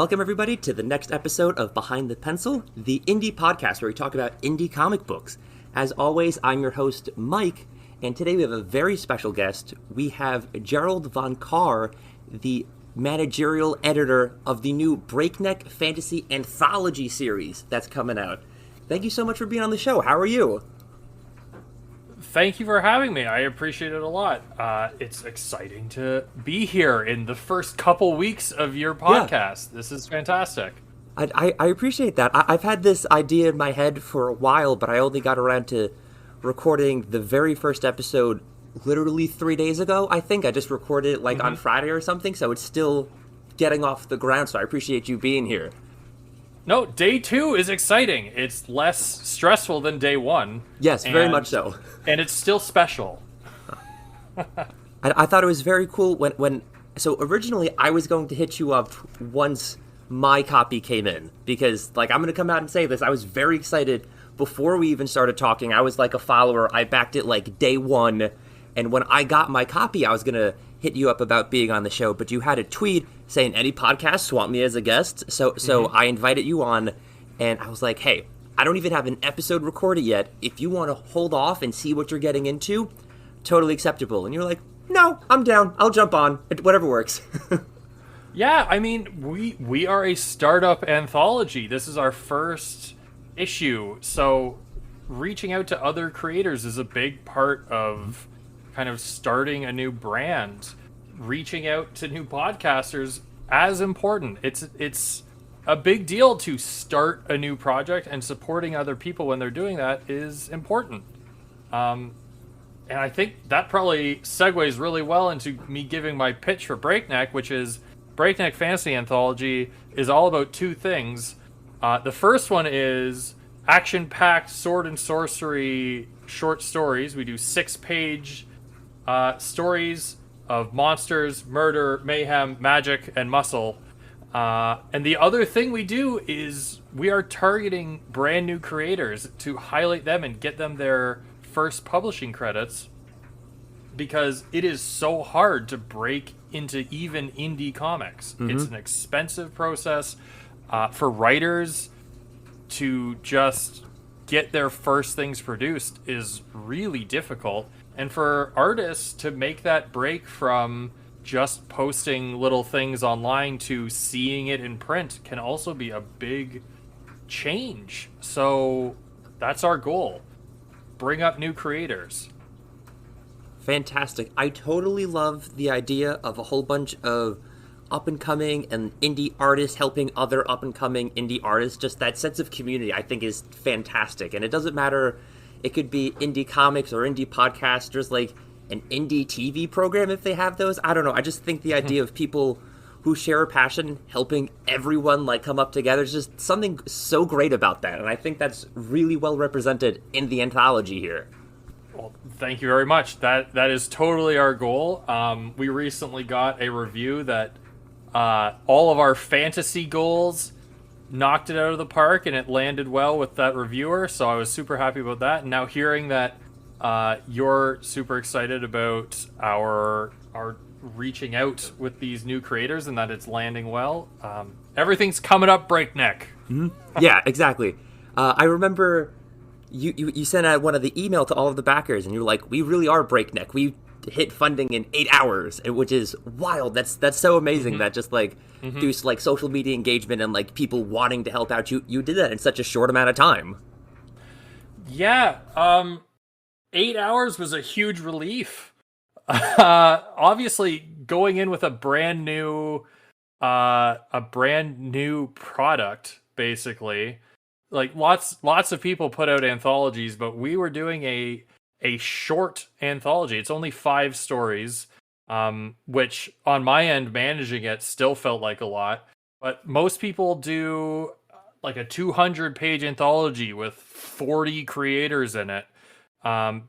Welcome, everybody, to the next episode of Behind the Pencil, the indie podcast where we talk about indie comic books. As always, I'm your host, Mike, and today we have a very special guest. We have Gerald Von Kahr, the managerial editor of the new Breakneck Fantasy Anthology series that's coming out. Thank you so much for being on the show. How are you? Thank you for having me. I appreciate it a lot. It's exciting to be here in the first couple weeks of your podcast. Yeah. This is fantastic. I appreciate that. I've had this idea in my head for a while, but I only got around to recording the very first episode literally 3 days ago, I think. I just recorded it on Friday or something, so it's still getting off the ground, so I appreciate you being here. No, day 2 is exciting. It's less stressful than day 1. Yes, very much so. And it's still special. I thought it was very cool so originally I was going to hit you up once my copy came in, because I'm going to come out and say this. I was very excited before we even started talking. I was like a follower. I backed it day 1. And when I got my copy, I was going to hit you up about being on the show, but you had a tweet saying any podcasts want me as a guest. So I invited you on, and I was like, hey, I don't even have an episode recorded yet. If you want to hold off and see what you're getting into, totally acceptable. And you're like, no, I'm down. I'll jump on. Whatever works. Yeah, I mean, we are a startup anthology. This is our first issue. So reaching out to other creators is a big part of kind of starting a new brand. Reaching out to new podcasters as important. It's a big deal to start a new project, and supporting other people when they're doing that is important. And I think that probably segues really well into me giving my pitch for Breakneck, which is Breakneck Fantasy Anthology is all about 2 things. The first one is action-packed sword and sorcery short stories. We do 6-page stories of monsters, murder, mayhem, magic, and muscle. And the other thing we do is we are targeting brand new creators to highlight them and get them their first publishing credits, because it is so hard to break into even indie comics. It's an expensive process for writers to just get their first things produced is really difficult. And for artists to make that break from just posting little things online to seeing it in print can also be a big change. So that's our goal. Bring up new creators. Fantastic. I totally love the idea of a whole bunch of up-and-coming and indie artists helping other up-and-coming indie artists. Just that sense of community, I think, is fantastic. And it doesn't matter, it could be indie comics or indie podcasts. There's an indie TV program if they have those. I don't know. I just think the idea of people who share a passion helping everyone come up together is just something so great about that. And I think that's really well represented in the anthology here. Well, thank you very much. That is totally our goal. We recently got a review that all of our fantasy goals knocked it out of the park, and it landed well with that reviewer, so I was super happy about that. And now hearing that you're super excited about our reaching out with these new creators and that it's landing well, everything's coming up Breakneck. Yeah, exactly. I remember you sent out one of the email to all of the backers, and you're like, we really are Breakneck. We hit funding in 8 hours, which is wild. That's so amazing that just through social media engagement and people wanting to help out, you did that in such a short amount of time. Yeah, 8 hours was a huge relief. Obviously, going in with a brand new product, basically. Lots of people put out anthologies, but we were doing a short anthology. It's only 5 stories, which on my end, managing it still felt like a lot. But most people do a 200-page anthology with 40 creators in it,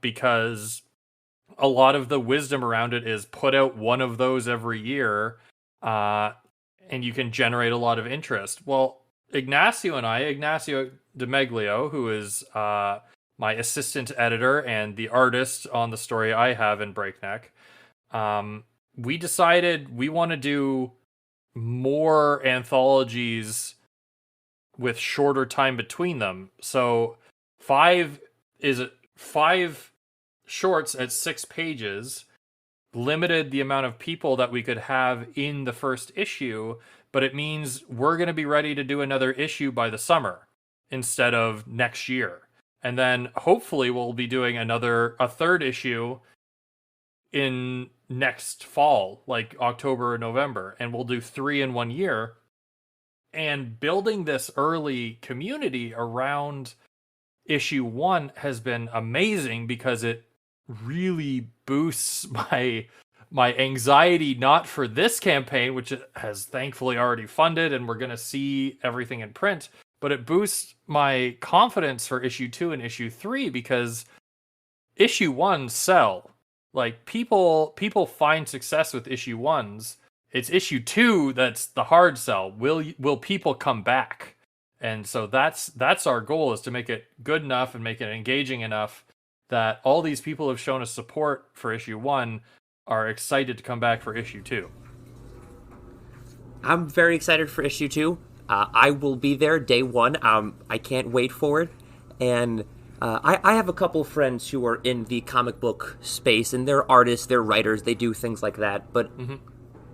because a lot of the wisdom around it is put out one of those every year, and you can generate a lot of interest. Well, Ignacio DeMeglio, who is my assistant editor and the artist on the story I have in Breakneck, we decided we want to do more anthologies with shorter time between them. So 5 shorts at 6 pages limited the amount of people that we could have in the first issue, but it means we're going to be ready to do another issue by the summer instead of next year. And then hopefully we'll be doing a third issue in next fall, like October or November, and we'll do 3 in 1 year. And building this early community around issue 1 has been amazing because it really boosts my anxiety, not for this campaign, which it has thankfully already funded and we're going to see everything in print, but it boosts my confidence for issue 2 and issue 3 because issue 1 sell. Like people find success with issue 1s. It's issue 2 that's the hard sell. Will people come back? And so that's our goal, is to make it good enough and make it engaging enough that all these people who have shown us support for issue 1 are excited to come back for issue 2. I'm very excited for issue 2. I will be there day 1. I can't wait for it. And I have a couple friends who are in the comic book space, and they're artists, they're writers, they do things like that. But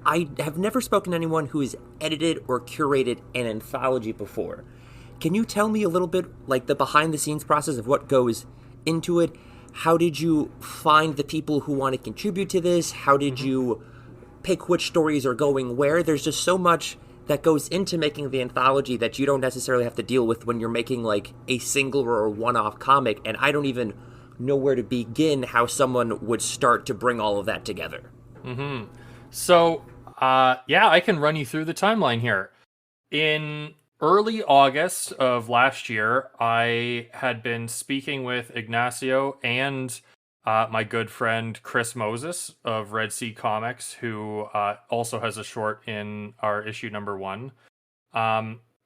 I have never spoken to anyone who has edited or curated an anthology before. Can you tell me a little bit, like, the behind-the-scenes process of what goes into it? How did you find the people who want to contribute to this? How did you pick which stories are going where? There's just so much that goes into making the anthology that you don't necessarily have to deal with when you're making, like, a single or a one-off comic, and I don't even know where to begin how someone would start to bring all of that together. So, I can run you through the timeline here. In early August of last year, I had been speaking with Ignacio and my good friend Chris Moses of Red Sea Comics, who also has a short in our issue number 1.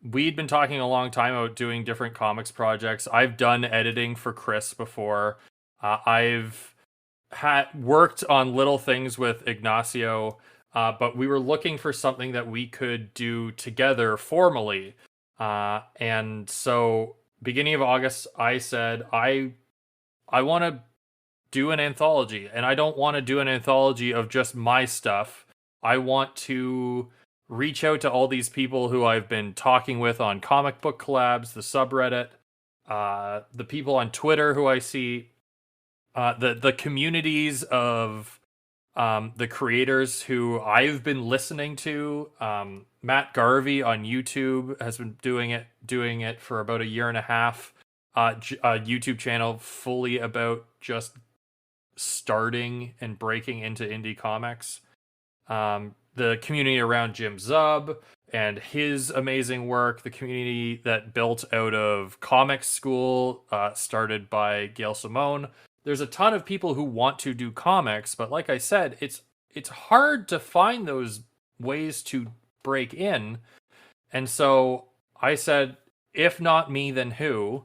We'd been talking a long time about doing different comics projects. I've done editing for Chris before. I've worked on little things with Ignacio, but we were looking for something that we could do together formally. And so beginning of August, I said, I want to do an anthology, and I don't want to do an anthology of just my stuff. I want to reach out to all these people who I've been talking with on comic book collabs, the subreddit, the people on Twitter who I see, the communities of the creators who I've been listening to. Matt Garvey on YouTube has been doing it for about a year and a half. A YouTube channel fully about just starting and breaking into indie comics. The community around Jim Zub and his amazing work, the community that built out of Comics School, started by Gail Simone. There's a ton of people who want to do comics, but like I said, it's hard to find those ways to break in. And so I said, if not me, then who?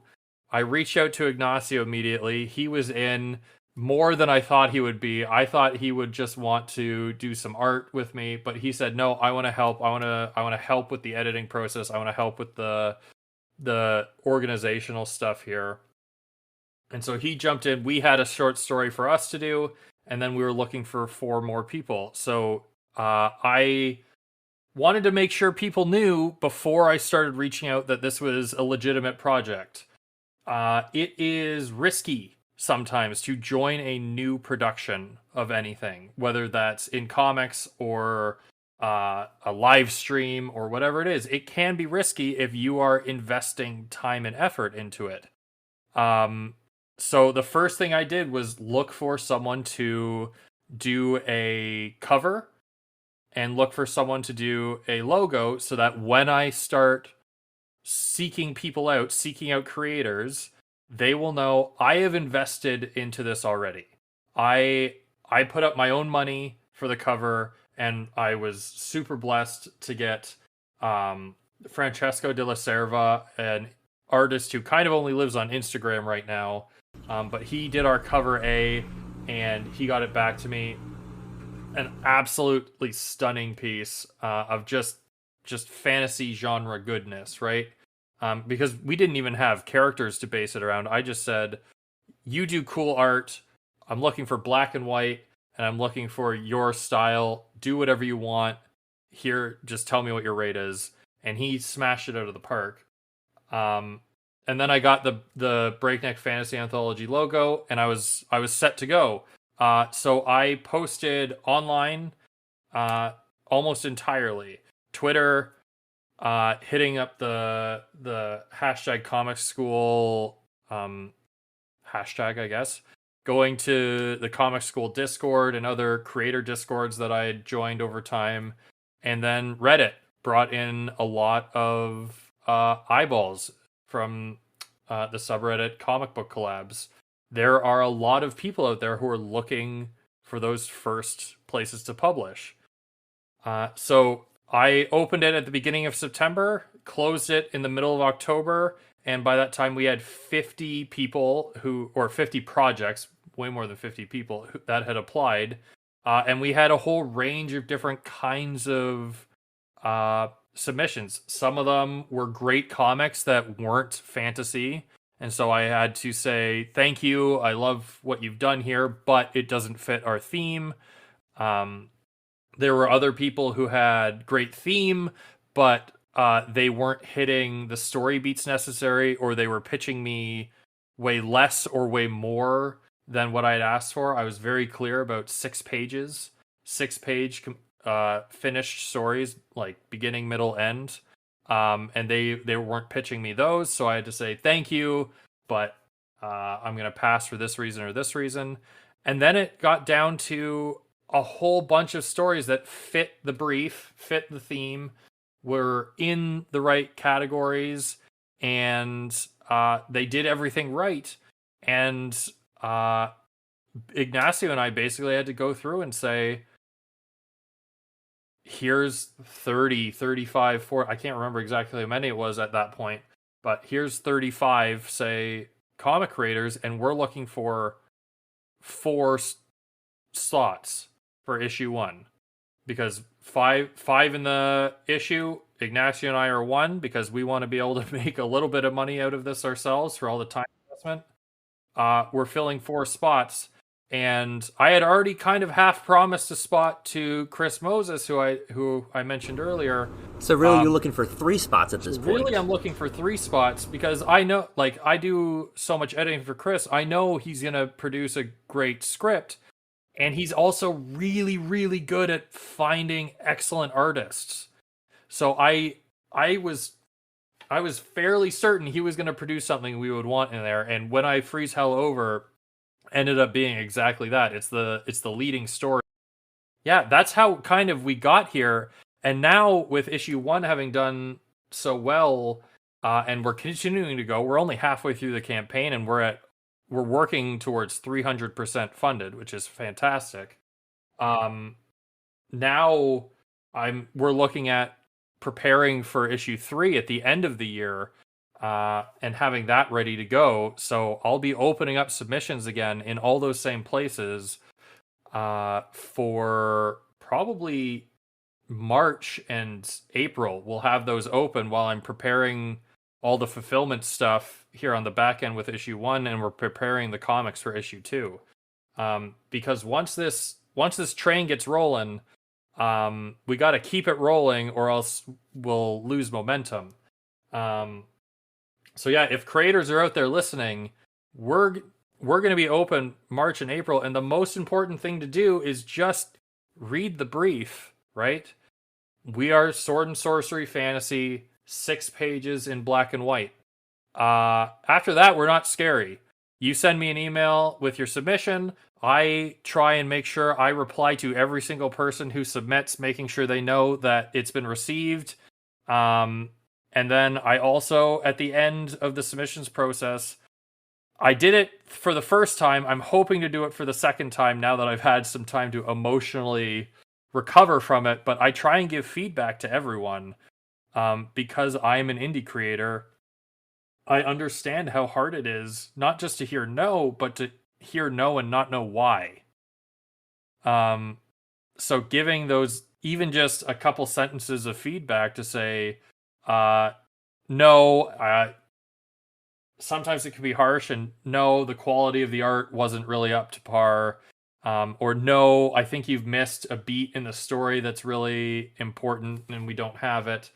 I reached out to Ignacio immediately. He was in more than I thought he would be. I thought he would just want to do some art with me, but he said, no, I want to help. I want to help with the editing process. I want to help with the organizational stuff here. And so he jumped in. We had a short story for us to do, and then we were looking for 4 more people. So I wanted to make sure people knew before I started reaching out that this was a legitimate project. It is risky sometimes to join a new production of anything, whether that's in comics or a live stream or whatever it is. It can be risky if you are investing time and effort into it. So the first thing I did was look for someone to do a cover and look for someone to do a logo, so that when I start seeking people out, seeking out creators, they will know I have invested into this already. I put up my own money for the cover, and I was super blessed to get Francesco de la Serva, an artist who kind of only lives on Instagram right now, but he did our cover A, and he got it back to me. an absolutely stunning piece of just fantasy genre goodness, right? Because we didn't even have characters to base it around. I just said, you do cool art. I'm looking for black and white, and I'm looking for your style. Do whatever you want. Here, just tell me what your rate is. And he smashed it out of the park. Um, and then I got the Breakneck Fantasy Anthology logo, and I was set to go. So I posted online uh, almost entirely. Twitter, hitting up the hashtag comic school hashtag, I guess. Going to the comic school Discord and other creator Discords that I had joined over time, and then Reddit brought in a lot of eyeballs from the subreddit comic book collabs. There are a lot of people out there who are looking for those first places to publish. So I opened it at the beginning of September, closed it in the middle of October, and by that time we had 50 people or 50 projects, way more than 50 people that had applied. And we had a whole range of different kinds of submissions. Some of them were great comics that weren't fantasy. And so I had to say, thank you, I love what you've done here, but it doesn't fit our theme. There were other people who had great theme, but they weren't hitting the story beats necessary, or they were pitching me way less or way more than what I'd asked for. I was very clear about 6 pages, 6-page finished stories, like beginning, middle, end. And they weren't pitching me those, so I had to say thank you, but I'm going to pass for this reason or this reason. And then it got down to a whole bunch of stories that fit the brief, fit the theme, were in the right categories, and they did everything right. And Ignacio and I basically had to go through and say, here's 30, 35, 40, I can't remember exactly how many it was at that point, but here's 35, say, comic creators, and we're looking for 4 slots for issue 1, because five in the issue, Ignacio and I are 1, because we want to be able to make a little bit of money out of this ourselves for all the time investment. We're filling 4 spots, and I had already kind of half promised a spot to Chris Moses, who I mentioned earlier. So really, you're looking for 3 spots at this point. Really, I'm looking for 3 spots, because I know, like, I do so much editing for Chris. I know he's gonna produce a great script, and he's also really, really good at finding excellent artists. So I was fairly certain he was going to produce something we would want in there. And When I Freeze Hell Over ended up being exactly that. It's the leading story. Yeah, that's how kind of we got here. And now with issue 1 having done so well, and we're continuing to go, we're only halfway through the campaign, and we're working towards 300% funded, which is fantastic. Now we're looking at preparing for issue 3 at the end of the year, and having that ready to go. So I'll be opening up submissions again in all those same places for probably March and April. We'll have those open while I'm preparing all the fulfillment stuff here on the back end with issue 1, and we're preparing the comics for issue 2. Because once this train gets rolling, we got to keep it rolling, or else we'll lose momentum. So yeah, if creators are out there listening, we're going to be open March and April, and the most important thing to do is just read the brief, right? We are sword and sorcery fantasy, 6 pages in black and white. After that, we're not scary. You send me an email with your submission. I try and make sure I reply to every single person who submits, making sure they know that it's been received. And then I also, at the end of the submissions process, I did it for the first time. I'm hoping to do it for the second time now that I've had some time to emotionally recover from it. But I try and give feedback to everyone, because I'm an indie creator. I understand how hard it is, not just to hear no, but to hear no and not know why. so giving those even just a couple sentences of feedback to say, uh, no, sometimes it can be harsh, and no, the quality of the art wasn't really up to par. Or no, I think you've missed a beat in the story that's really important and we don't have it.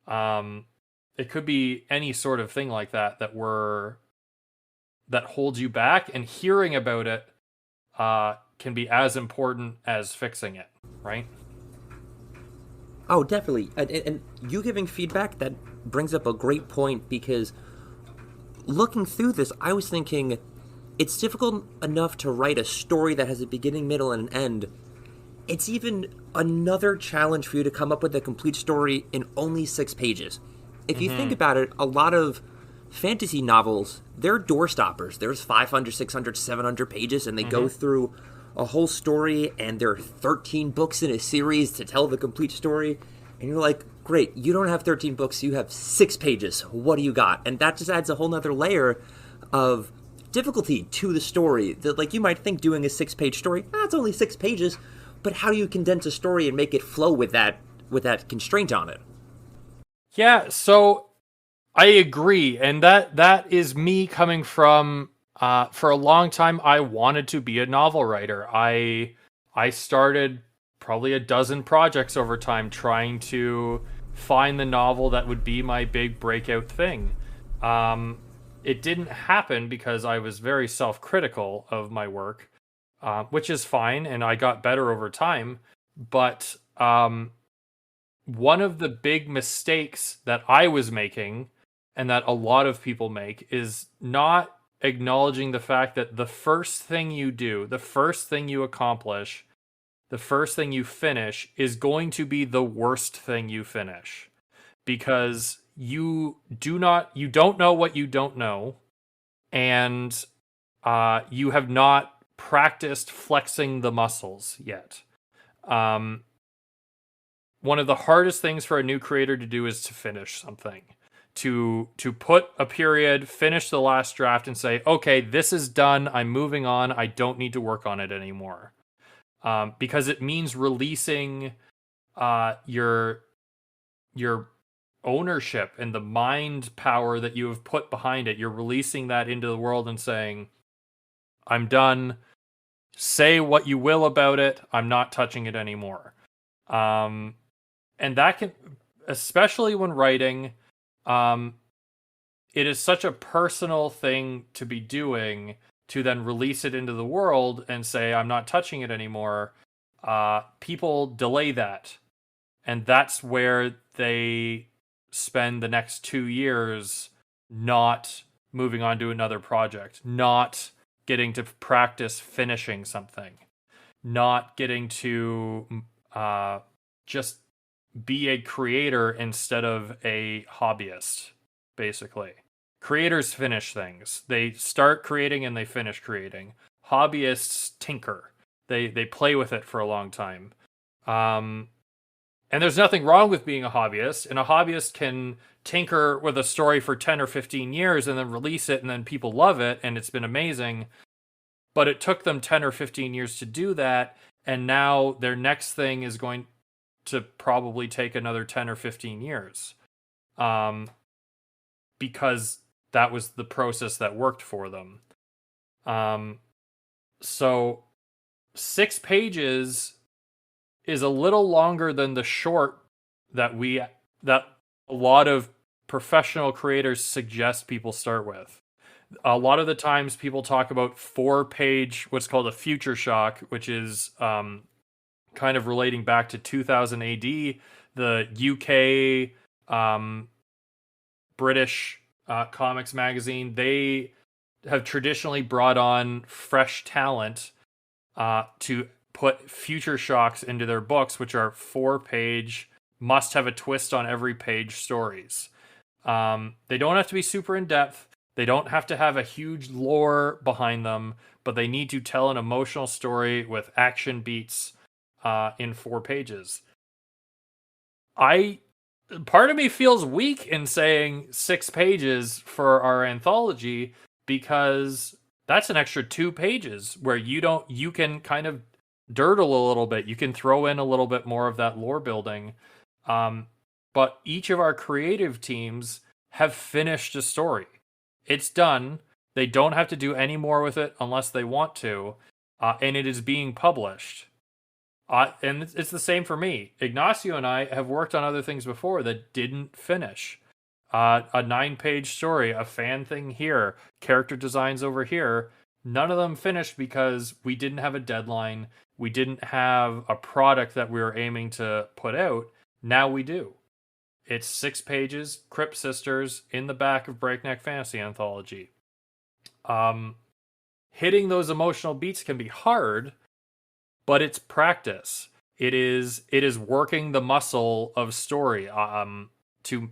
It could be any sort of thing like that that holds you back, and hearing about it can be as important as fixing it, right? Oh, definitely. And you giving feedback, that brings up a great point, because looking through this, I was thinking it's difficult enough to write a story that has a beginning, middle, and an end. It's even another challenge for you to come up with a complete story in only 6 pages. If you think about it, a lot of fantasy novels, they're door stoppers. There's 500, 600, 700 pages, and they go through a whole story, and there are 13 books in a series to tell the complete story. And you're like, great, you don't have 13 books, you have 6 pages. What do you got? And that just adds a whole nother layer of difficulty to the story. That, like, you might think doing a 6-page story, it's only 6 pages, but how do you condense a story and make it flow with that constraint on it? Yeah, so I agree, and that is me coming from. For a long time, I wanted to be a novel writer. I started probably a dozen projects over time trying to find the novel that would be my big breakout thing. It didn't happen because I was very self-critical of my work, which is fine, and I got better over time. But one of the big mistakes that I was making, and that a lot of people make, is not acknowledging the fact that the first thing you do, the first thing you accomplish, the first thing you finish is going to be the worst thing you finish, because you don't know what you don't know, and you have not practiced flexing the muscles yet. One of the hardest things for a new creator to do is to finish something, to put a period, finish the last draft, and say, okay, this is done, I'm moving on, I don't need to work on it anymore. Because it means releasing your ownership and the mind power that you have put behind it. You're releasing that into the world and saying, I'm done. Say what you will about it. I'm not touching it anymore. And that can, especially when writing, it is such a personal thing to be doing, to then release it into the world and say, I'm not touching it anymore. People delay that. And that's where they spend the next 2 years not moving on to another project, not getting to practice finishing something, not getting to just be a creator instead of a hobbyist, basically. Creators finish things. They start creating and they finish creating. Hobbyists tinker. They play with it for a long time. And there's nothing wrong with being a hobbyist. And a hobbyist can tinker with a story for 10 or 15 years and then release it, and then people love it and it's been amazing. But it took them 10 or 15 years to do that, and now their next thing is going to probably take another 10 or 15 years. Because that was the process that worked for them. So 6 pages is a little longer than the short that a lot of professional creators suggest people start with. A lot of the times people talk about 4-page, what's called a future shock, which is kind of relating back to 2000 AD. The UK British comics magazine, they have traditionally brought on fresh talent to put future shocks into their books, which are 4-page, must have a twist on every page stories. They don't have to be super in depth. They don't have to have a huge lore behind them, but they need to tell an emotional story with action beats in 4 pages. Part of me feels weak in saying 6 pages for our anthology, because that's an extra 2 pages where you can kind of durdle a little bit. You can throw in a little bit more of that lore building. But each of our creative teams have finished a story. It's done. They don't have to do any more with it unless they want to, and it is being published. And it's the same for me. Ignacio and I have worked on other things before that didn't finish. A 9-page story, a fan thing here, character designs over here. None of them finished because we didn't have a deadline. We didn't have a product that we were aiming to put out. Now we do. It's 6 pages, Crypt Sisters, in the back of Breakneck Fantasy Anthology. Hitting those emotional beats can be hard, but it's practice. It is working the muscle of story to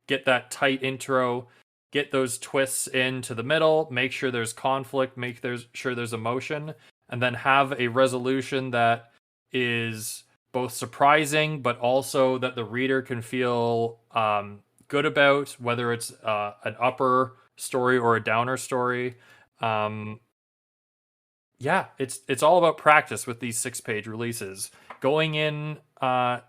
get that tight intro, get those twists into the middle, make sure there's conflict, sure there's emotion, and then have a resolution that is both surprising, but also that the reader can feel good about, whether it's an upper story or a downer story. Yeah, it's all about practice with these 6-page releases. Going in and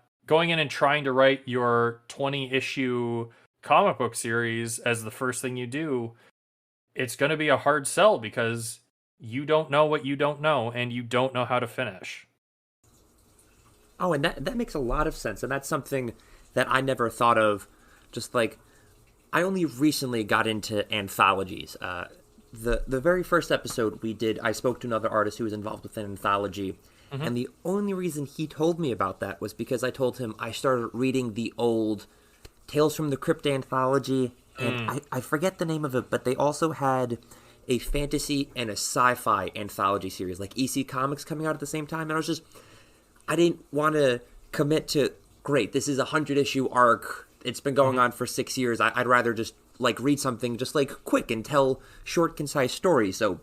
trying to write your 20-issue comic book series as the first thing you do, it's going to be a hard sell because you don't know what you don't know, and you don't know how to finish. Oh, and that makes a lot of sense, and that's something that I never thought of. Just like, I only recently got into anthologies. The very first episode we did, I spoke to another artist who was involved with an anthology, and the only reason he told me about that was because I told him I started reading the old Tales from the Crypt anthology, and I forget the name of it, but they also had a fantasy and a sci-fi anthology series, like EC Comics, coming out at the same time, and I didn't want to commit to, great, this is a 100-issue arc, it's been going on for 6 years, I'd rather just like read something just like quick and tell short, concise stories. So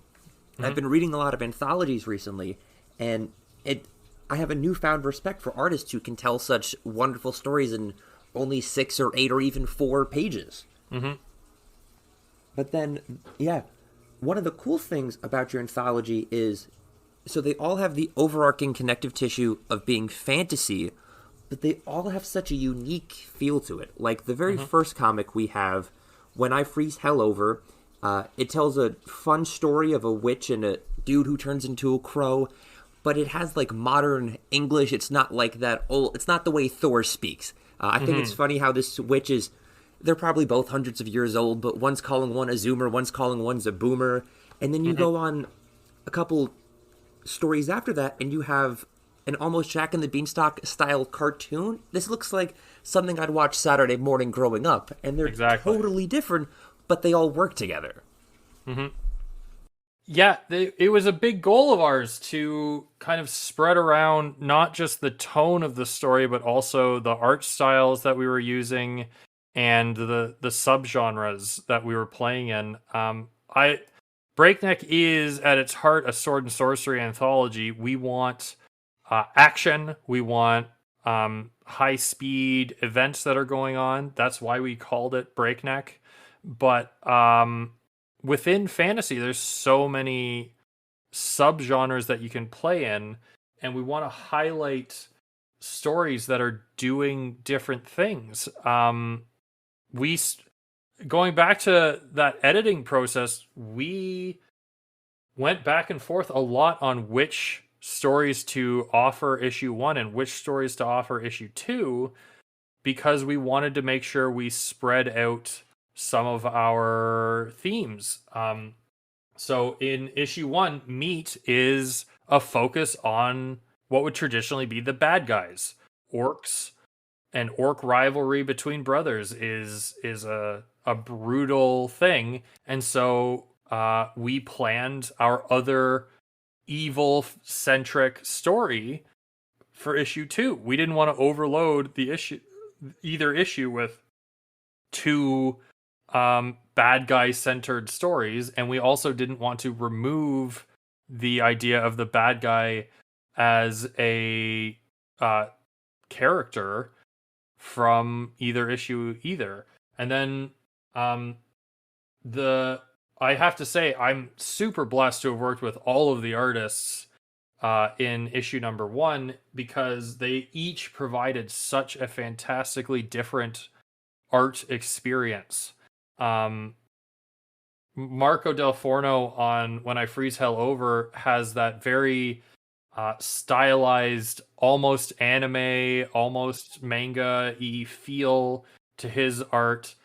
I've been reading a lot of anthologies recently, and I have a newfound respect for artists who can tell such wonderful stories in only 6 or 8 or even 4 pages. But then, yeah, one of the cool things about your anthology is, so they all have the overarching connective tissue of being fantasy, but they all have such a unique feel to it. Like the very first comic we have, When I Freeze Hell Over, it tells a fun story of a witch and a dude who turns into a crow, but it has like modern English. It's not like that old, it's not the way Thor speaks. I think it's funny how this witch is, they're probably both hundreds of years old, but one's calling one a zoomer, one's calling one a boomer. And then you go on a couple stories after that, and you have an almost Jack and the Beanstalk style cartoon. This looks like something I'd watch Saturday morning growing up, and they're totally different, but they all work together. Yeah, it was a big goal of ours to kind of spread around not just the tone of the story, but also the art styles that we were using and the subgenres that we were playing in. Breakneck is at its heart a sword and sorcery anthology. We want action. We want high speed events that are going on. That's why we called it Breakneck. But within fantasy, there's so many subgenres that you can play in, and we want to highlight stories that are doing different things. Going back to that editing process, we went back and forth a lot on which stories to offer issue 1 and which stories to offer issue 2, because we wanted to make sure we spread out some of our themes. So in issue 1, Meat is a focus on what would traditionally be the bad guys. Orcs and orc rivalry between brothers is a brutal thing. And so we planned our other evil-centric story for issue 2. We didn't want to overload either issue with 2 bad guy-centered stories, and we also didn't want to remove the idea of the bad guy as a character from either issue either. And then I have to say, I'm super blessed to have worked with all of the artists in issue number 1 because they each provided such a fantastically different art experience. Marco Del Forno on When I Freeze Hell Over has that very stylized, almost anime, almost manga-y feel to his art.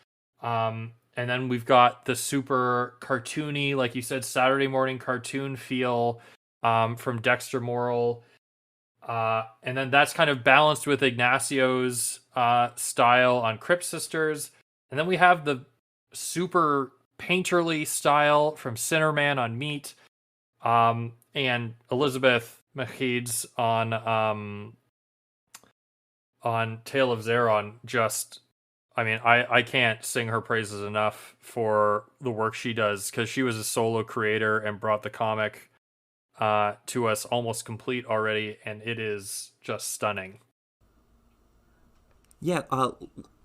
And then we've got the super cartoony, like you said, Saturday morning cartoon feel from Dexter Morrell. And then that's kind of balanced with Ignacio's style on Crypt Sisters. And then we have the super painterly style from Sinnerman on Meat. And Elizabeth Mejide's on Tale of Zeron. Just, I mean, I can't sing her praises enough for the work she does, because she was a solo creator and brought the comic to us almost complete already, and it is just stunning. Yeah,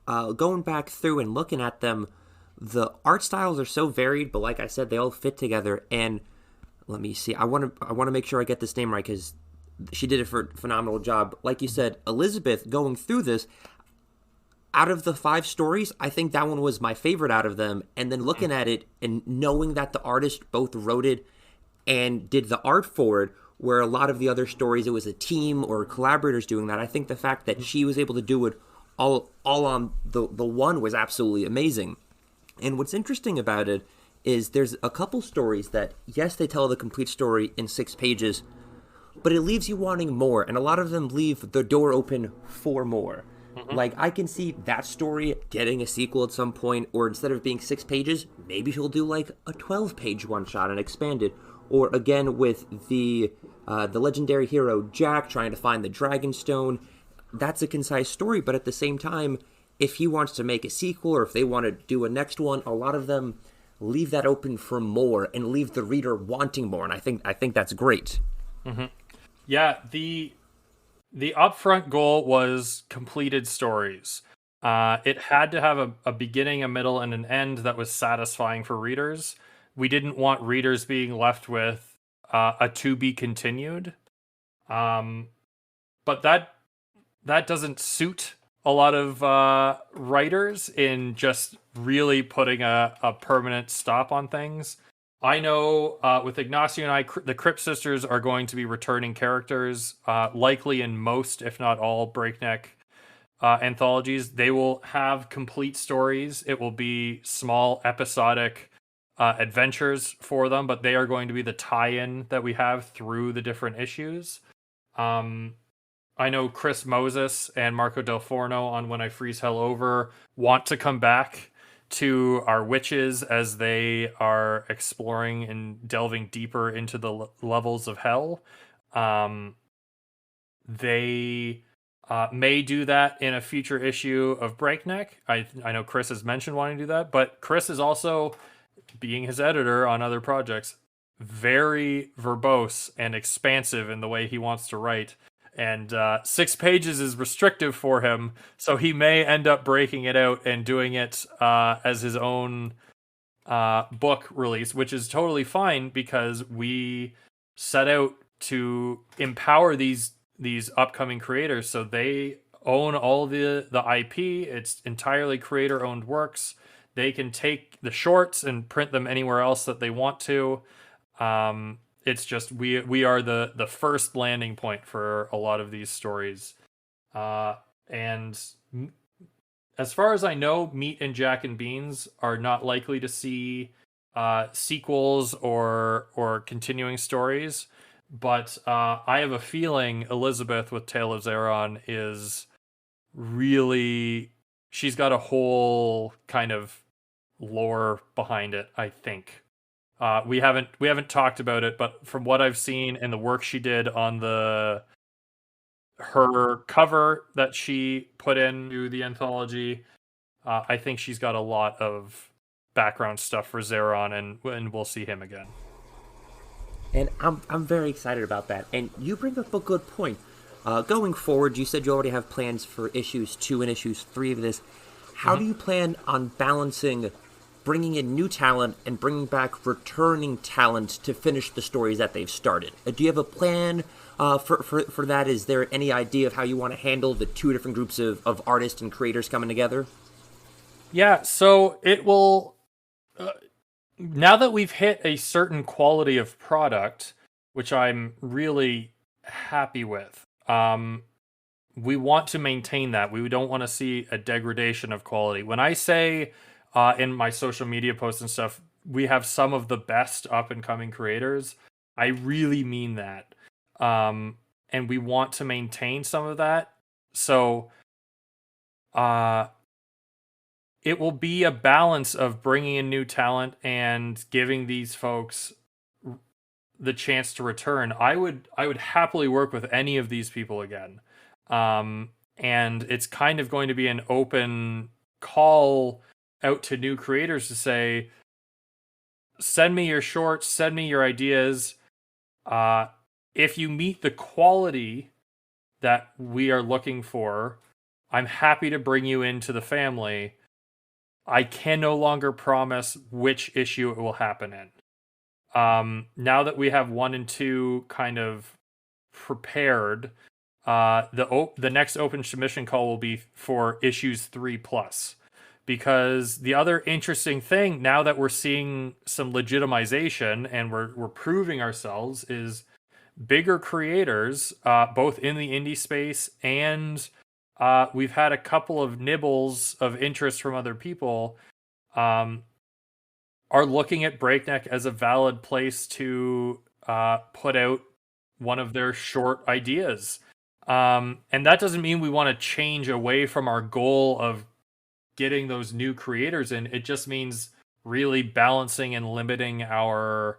going back through and looking at them, the art styles are so varied, but like I said, they all fit together. And let me see, I want to make sure I get this name right, because she did a phenomenal job. Like you said, Elizabeth, going through this, out of the 5 stories, I think that one was my favorite out of them. And then looking at it and knowing that the artist both wrote it and did the art for it, where a lot of the other stories, it was a team or collaborators doing that. I think the fact that she was able to do it all on the one was absolutely amazing. And what's interesting about it is there's a couple stories that, yes, they tell the complete story in 6 pages, but it leaves you wanting more, and a lot of them leave the door open for more. Like, I can see that story getting a sequel at some point, or instead of being 6 pages, maybe he'll do like a 12-page one-shot and expand it. Or again with the legendary hero Jack trying to find the Dragonstone, that's a concise story, but at the same time, if he wants to make a sequel or if they want to do a next one, a lot of them leave that open for more and leave the reader wanting more, and I think that's great. Yeah, the upfront goal was completed stories. It had to have a beginning, a middle, and an end that was satisfying for readers. We didn't want readers being left with a to be continued. But that doesn't suit a lot of writers in just really putting a permanent stop on things. I know with Ignacio and I, the Crypt Sisters are going to be returning characters, likely in most, if not all, Breakneck anthologies. They will have complete stories. It will be small episodic adventures for them, but they are going to be the tie-in that we have through the different issues. I know Chris Moses and Marco Del Forno on When I Freeze Hell Over want to come back to our witches as they are exploring and delving deeper into the levels of hell. They may do that in a future issue of Breakneck. I know Chris has mentioned wanting to do that, but Chris is also, being his editor on other projects, very verbose and expansive in the way he wants to write. And 6 pages is restrictive for him, so he may end up breaking it out and doing it as his own book release, which is totally fine because we set out to empower these upcoming creators so they own all the IP. It's entirely creator-owned works. They can take the shorts and print them anywhere else that they want to. It's just we are the first landing point for a lot of these stories. And as far as I know, Meat and Jack and Beans are not likely to see sequels or continuing stories. But I have a feeling Elizabeth with Tale of Zeron is really... she's got a whole kind of lore behind it, I think. We haven't talked about it, but from what I've seen and the work she did on her cover that she put into the anthology, I think she's got a lot of background stuff for Zeron, and we'll see him again. And I'm very excited about that. And you bring up a good point. Going forward, you said you already have plans for issues 2 and issues 3 of this. How do you plan on balancing bringing in new talent and bringing back returning talent to finish the stories that they've started. Do you have a plan for that? Is there any idea of how you want to handle the two different groups of artists and creators coming together? Yeah, so it will. Now that we've hit a certain quality of product, which I'm really happy with, we want to maintain that. We don't want to see a degradation of quality. When I say in my social media posts and stuff, we have some of the best up and coming creators, I really mean that. And we want to maintain some of that. So it will be a balance of bringing in new talent and giving these folks the chance to return. I would happily work with any of these people again. And it's kind of going to be an open call out to new creators to say, send me your shorts, send me your ideas. If you meet the quality that we are looking for, I'm happy to bring you into the family. I can no longer promise which issue it will happen in. Now that we have 1 and 2 kind of prepared, the next open submission call will be for issues 3+. Because the other interesting thing, now that we're seeing some legitimization and we're proving ourselves, is bigger creators, both in the indie space and we've had a couple of nibbles of interest from other people, are looking at Breakneck as a valid place to put out one of their short ideas. And that doesn't mean we want to change away from our goal of getting those new creators in. It just means really balancing and limiting our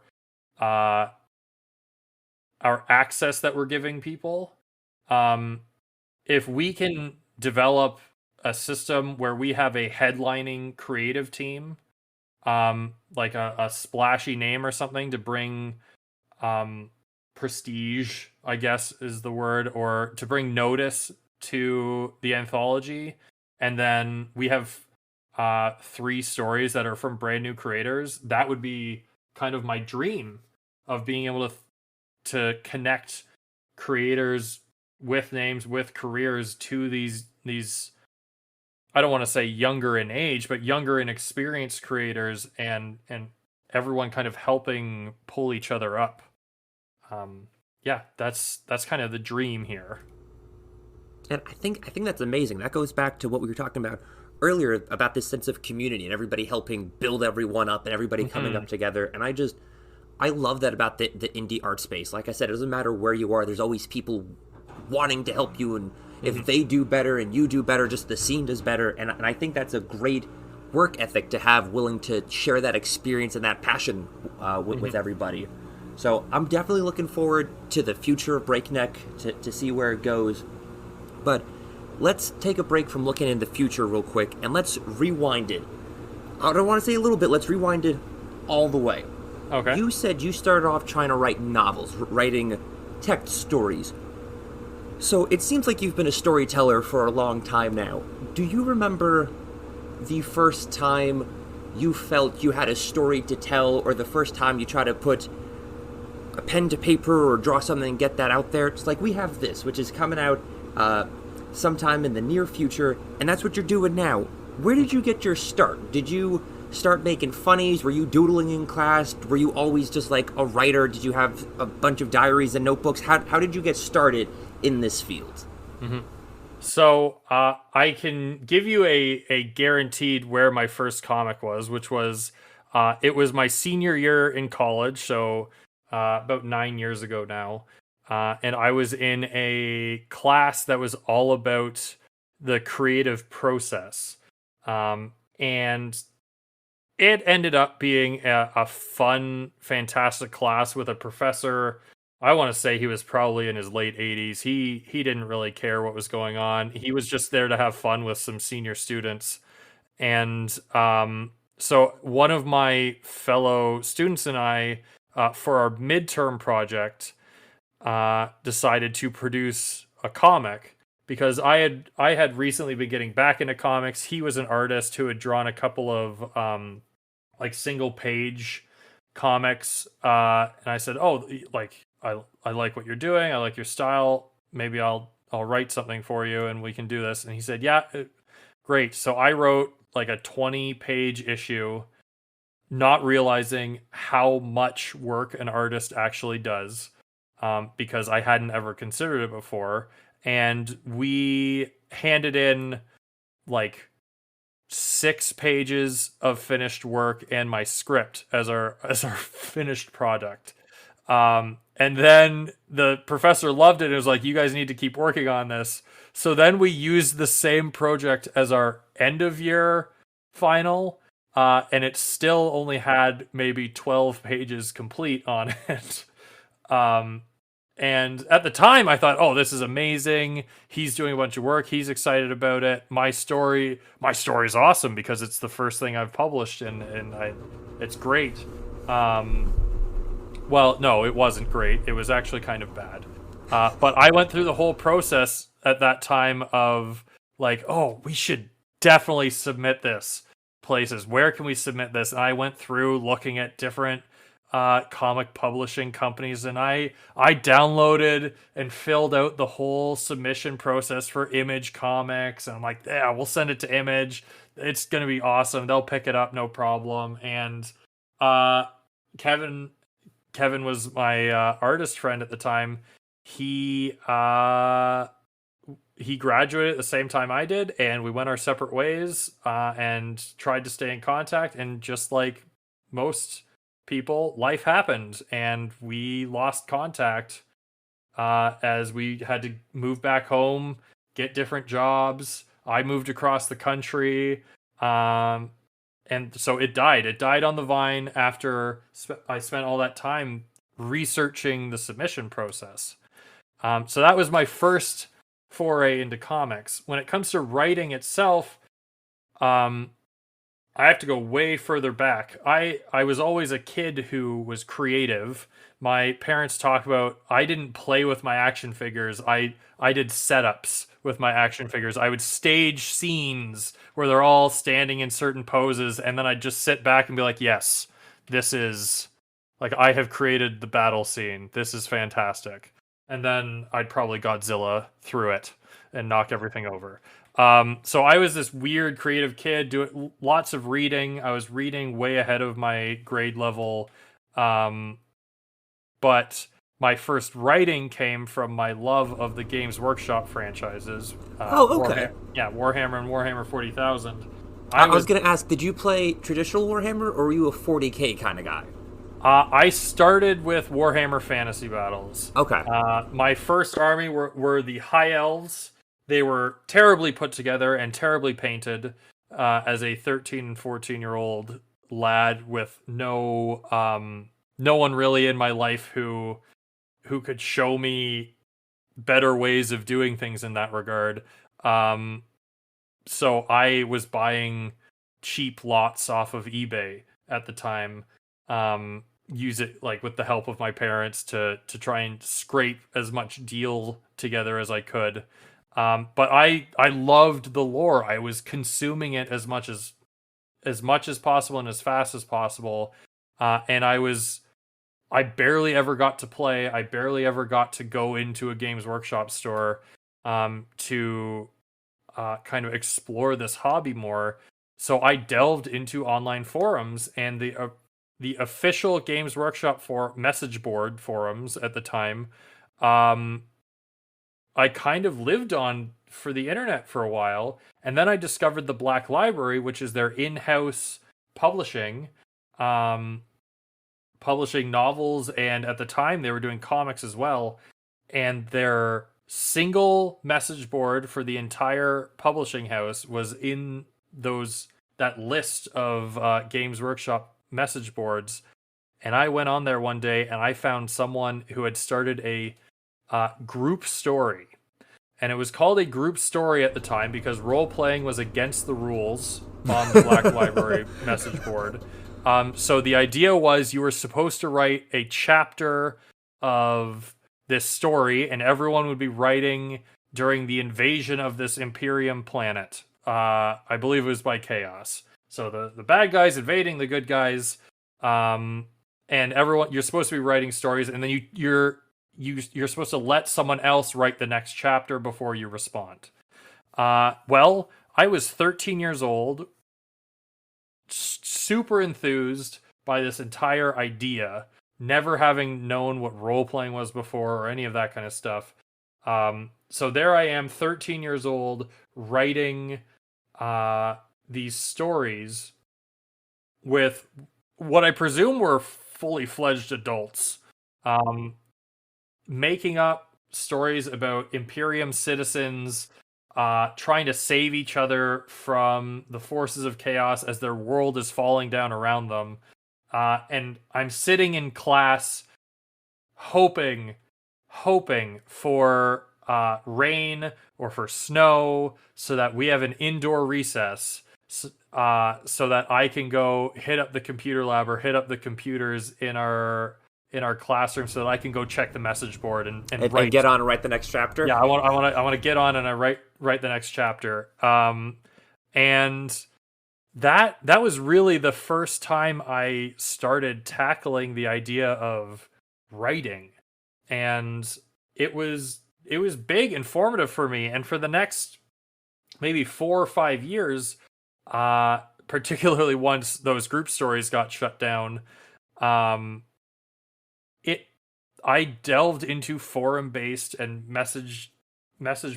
access that we're giving people. If we can develop a system where we have a headlining creative team, like a splashy name or something to bring prestige, I guess is the word, or to bring notice to the anthology, and then we have 3 stories that are from brand new creators, that would be kind of my dream of being able to connect creators with names, with careers, to these I don't want to say younger in age, but younger in experienced creators, and everyone kind of helping pull each other up. Yeah, that's kind of the dream here. And I think that's amazing. That goes back to what we were talking about earlier about this sense of community and everybody helping build everyone up and everybody coming up together. And I love that about the indie art space. Like I said, it doesn't matter where you are. There's always people wanting to help you, and if they do better and you do better, just the scene does better. And I think that's a great work ethic to have, willing to share that experience and that passion with everybody. So I'm definitely looking forward to the future of Breakneck, to see where it goes. But let's take a break from looking in the future real quick, and let's rewind it. I don't want to say a little bit, let's rewind it all the way. Okay. You said you started off trying to write novels, writing text stories. So it seems like you've been a storyteller for a long time now. Do you remember the first time you felt you had a story to tell, or the first time you tried to put a pen to paper or draw something and get that out there? It's like we have this, which is coming out sometime in the near future, and that's what you're doing now. Where did you get your start? Did you start making funnies? Were you doodling in class? Were you always just like a writer? Did you have a bunch of diaries and notebooks? How did you get started in this field? So I can give you a guaranteed where my first comic was, which was it was my senior year in college, so about 9 years ago now. And I was in a class that was all about the creative process. And it ended up being a fun, fantastic class with a professor. I want to say he was probably in his late 80s. He didn't really care what was going on. He was just there to have fun with some senior students. And so one of my fellow students and I, for our midterm project, decided to produce a comic, because I had recently been getting back into comics. He was an artist who had drawn a couple of like single page comics, and I said, "Oh, like I like what you're doing. I like your style. Maybe I'll write something for you, and we can do this." And he said, "Yeah, great." So I wrote like a 20-page issue, not realizing how much work an artist actually does, because I hadn't ever considered it before. And we handed in like 6 pages of finished work and my script as our finished product. And then the professor loved it and was like, "You guys need to keep working on this." So then we used the same project as our end of year final, and it still only had maybe 12 pages complete on it. Um, and at the time, I thought, "Oh, this is amazing. He's doing a bunch of work. He's excited about it. My story is awesome because it's the first thing I've published, and it's great." Well, no, it wasn't great. It was actually kind of bad. But I went through the whole process at that time of like, "Oh, we should definitely submit this places. Where can we submit this?" And I went through looking at different comic publishing companies, and I downloaded and filled out the whole submission process for Image Comics, and I'm like, "Yeah, we'll send it to Image. It's gonna be awesome. They'll pick it up, no problem." And uh, Kevin was my artist friend at the time. He graduated at the same time I did, and we went our separate ways, and tried to stay in contact. And just like most people, life happened, and we lost contact as we had to move back home, get different jobs. I moved across the country, and so it died. It died on the vine after I spent all that time researching the submission process. So that was my first foray into comics. When it comes to writing itself, I have to go way further back. I was always a kid who was creative. My parents talk about I didn't play with my action figures. I did setups with my action figures. I would stage scenes where they're all standing in certain poses, and then I'd just sit back and be like, "Yes, this is like I have created the battle scene. This is fantastic." And then I'd probably Godzilla through it and knock everything over. So I was this weird creative kid, doing lots of reading. I was reading way ahead of my grade level. But my first writing came from my love of the Games Workshop franchises. Oh, okay. Warhammer and Warhammer 40,000. I was going to ask, did you play traditional Warhammer, or were you a 40K kind of guy? I started with Warhammer Fantasy Battles. Okay. My first army were the High Elves. They were terribly put together and terribly painted, as a 13 and 14-year-old lad with no one really in my life who could show me better ways of doing things in that regard. So I was buying cheap lots off of eBay at the time. Use it like with the help of my parents to try and scrape as much deal together as I could. But I loved the lore. I was consuming it as much as possible and as fast as possible. And I barely ever got to play. I barely ever got to go into a Games Workshop store to kind of explore this hobby more. So I delved into online forums, and the official Games Workshop for message board forums at the time, I kind of lived on for the internet for a while. And then I discovered the Black Library, which is their in-house publishing, publishing novels, and at the time they were doing comics as well. And their single message board for the entire publishing house was in that list of Games Workshop message boards. And I went on there one day and I found someone who had started a group story. And it was called a group story at the time because role-playing was against the rules on the Black Library message board. So the idea was you were supposed to write a chapter of this story, and everyone would be writing during the invasion of this Imperium planet. I believe it was by Chaos. So the bad guys invading the good guys, and everyone, you're supposed to be writing stories, and then you're supposed to let someone else write the next chapter before you respond. Well, I was 13 years old, super enthused by this entire idea, never having known what role-playing was before or any of that kind of stuff. So there I am, 13 years old, writing these stories with what I presume were fully fledged adults, making up stories about Imperium citizens trying to save each other from the forces of chaos as their world is falling down around them. And I'm sitting in class hoping for rain or for snow so that we have an indoor recess, so that I can go hit up the computer lab or hit up the computers in our classroom so that I can go check the message board and write. And get on and write the next chapter. Yeah, I want to get on and I write the next chapter. And that was really the first time I started tackling the idea of writing, and it was big and formative for me. And for the next maybe 4 or 5 years, particularly once those group stories got shut down, I delved into forum-based and message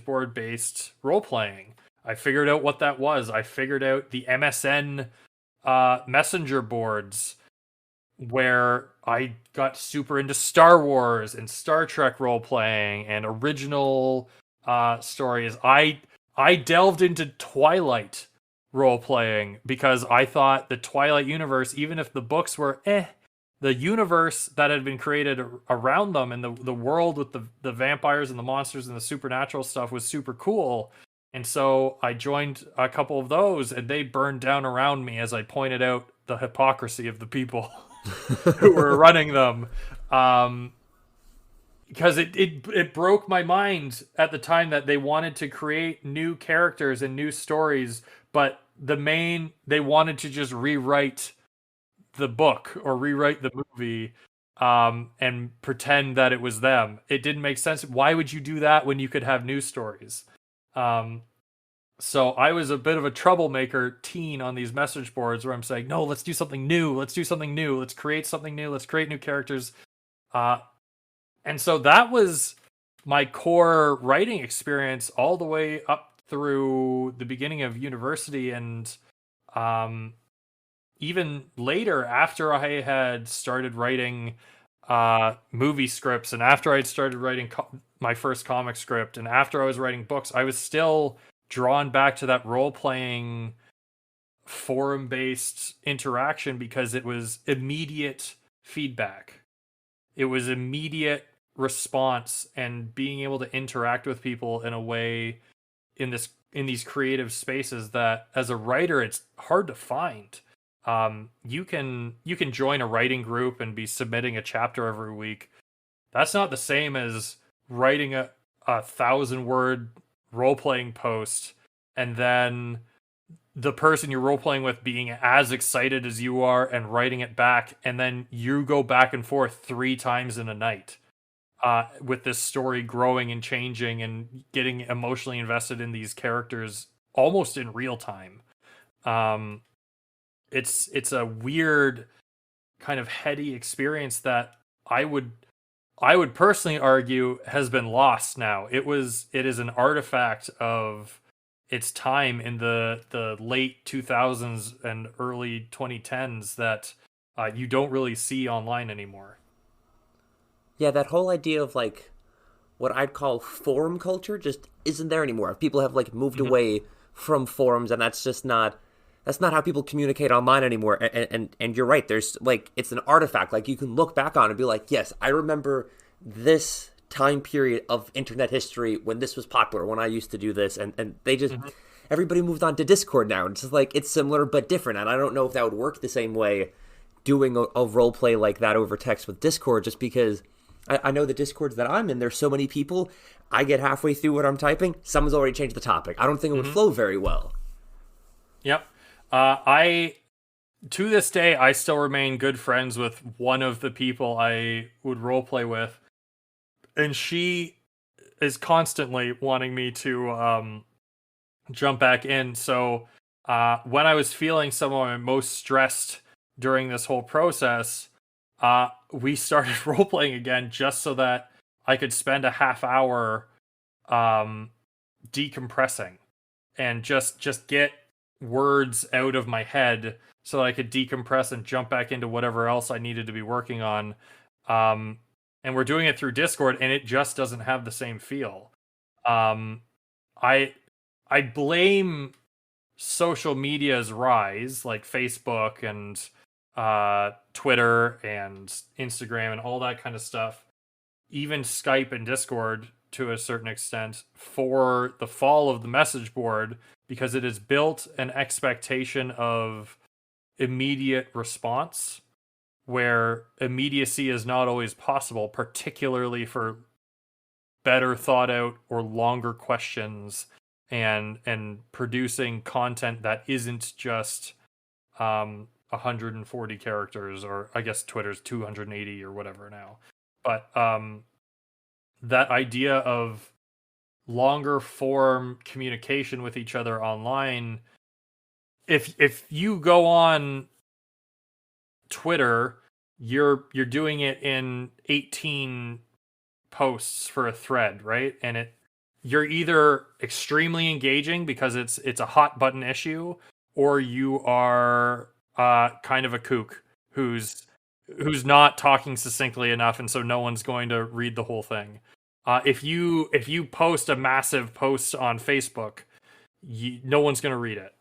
board-based role-playing. I figured out what that was. I figured out the MSN messenger boards, where I got super into Star Wars and Star Trek role-playing and original stories. I delved into Twilight role-playing because I thought the Twilight universe, even if the books were the universe that had been created around them and the world with the vampires and the monsters and the supernatural stuff was super cool. And so I joined a couple of those, and they burned down around me as I pointed out the hypocrisy of the people who were running them. Because it broke my mind at the time that they wanted to create new characters and new stories, but they wanted to just rewrite the book or rewrite the movie and pretend that it was them. It didn't make sense. Why would you do that when you could have new stories? So I was a bit of a troublemaker teen on these message boards where I'm saying, no, let's do something new. Let's do something new. Let's create something new. Let's create new characters. And so that was my core writing experience all the way up through the beginning of university. And even later, after I had started writing movie scripts, and after I'd started writing my first comic script, and after I was writing books, I was still drawn back to that role-playing forum-based interaction because it was immediate feedback. It was immediate response, and being able to interact with people in a way in these creative spaces that as a writer it's hard to find. You can join a writing group and be submitting a chapter every week. That's not the same as writing a 1,000-word role-playing post and then the person you're role-playing with being as excited as you are and writing it back, and then you go back and forth 3 times in a night with this story growing and changing and getting emotionally invested in these characters almost in real time. It's a weird kind of heady experience that I would personally argue has been lost now. It is an artifact of its time in the late 2000s and early 2010s that you don't really see online anymore. Yeah, that whole idea of like what I'd call forum culture just isn't there anymore. People have like moved away from forums, and that's not how people communicate online anymore. And you're right. There's like, it's an artifact. Like you can look back on and be like, yes, I remember this time period of internet history when this was popular, when I used to do this. And they just, everybody moved on to Discord now. It's just like, it's similar but different. And I don't know if that would work the same way doing a role play like that over text with Discord, just because I know the Discords that I'm in, there's so many people. I get halfway through what I'm typing, someone's already changed the topic. I don't think it would flow very well. Yep. I to this day I still remain good friends with one of the people I would roleplay with, and she is constantly wanting me to jump back in. So when I was feeling some of my most stressed during this whole process, we started role playing again just so that I could spend a half hour um, decompressing and just get words out of my head so that I could decompress and jump back into whatever else I needed to be working on. Um, and we're doing it through Discord, and it just doesn't have the same feel. Um, I I blame social media's rise, like Facebook and Twitter and Instagram and all that kind of stuff, even Skype and Discord to a certain extent, for the fall of the message board, because it has built an expectation of immediate response where immediacy is not always possible, particularly for better thought out or longer questions, and producing content that isn't just 140 characters, or I guess Twitter's 280 or whatever now. But that idea of longer form communication with each other online, if you go on Twitter, you're doing it in 18 posts for a thread, right? And you're either extremely engaging because it's a hot button issue, or you are kind of a kook who's not talking succinctly enough, and so no one's going to read the whole thing. If you post a massive post on Facebook, no one's going to read it.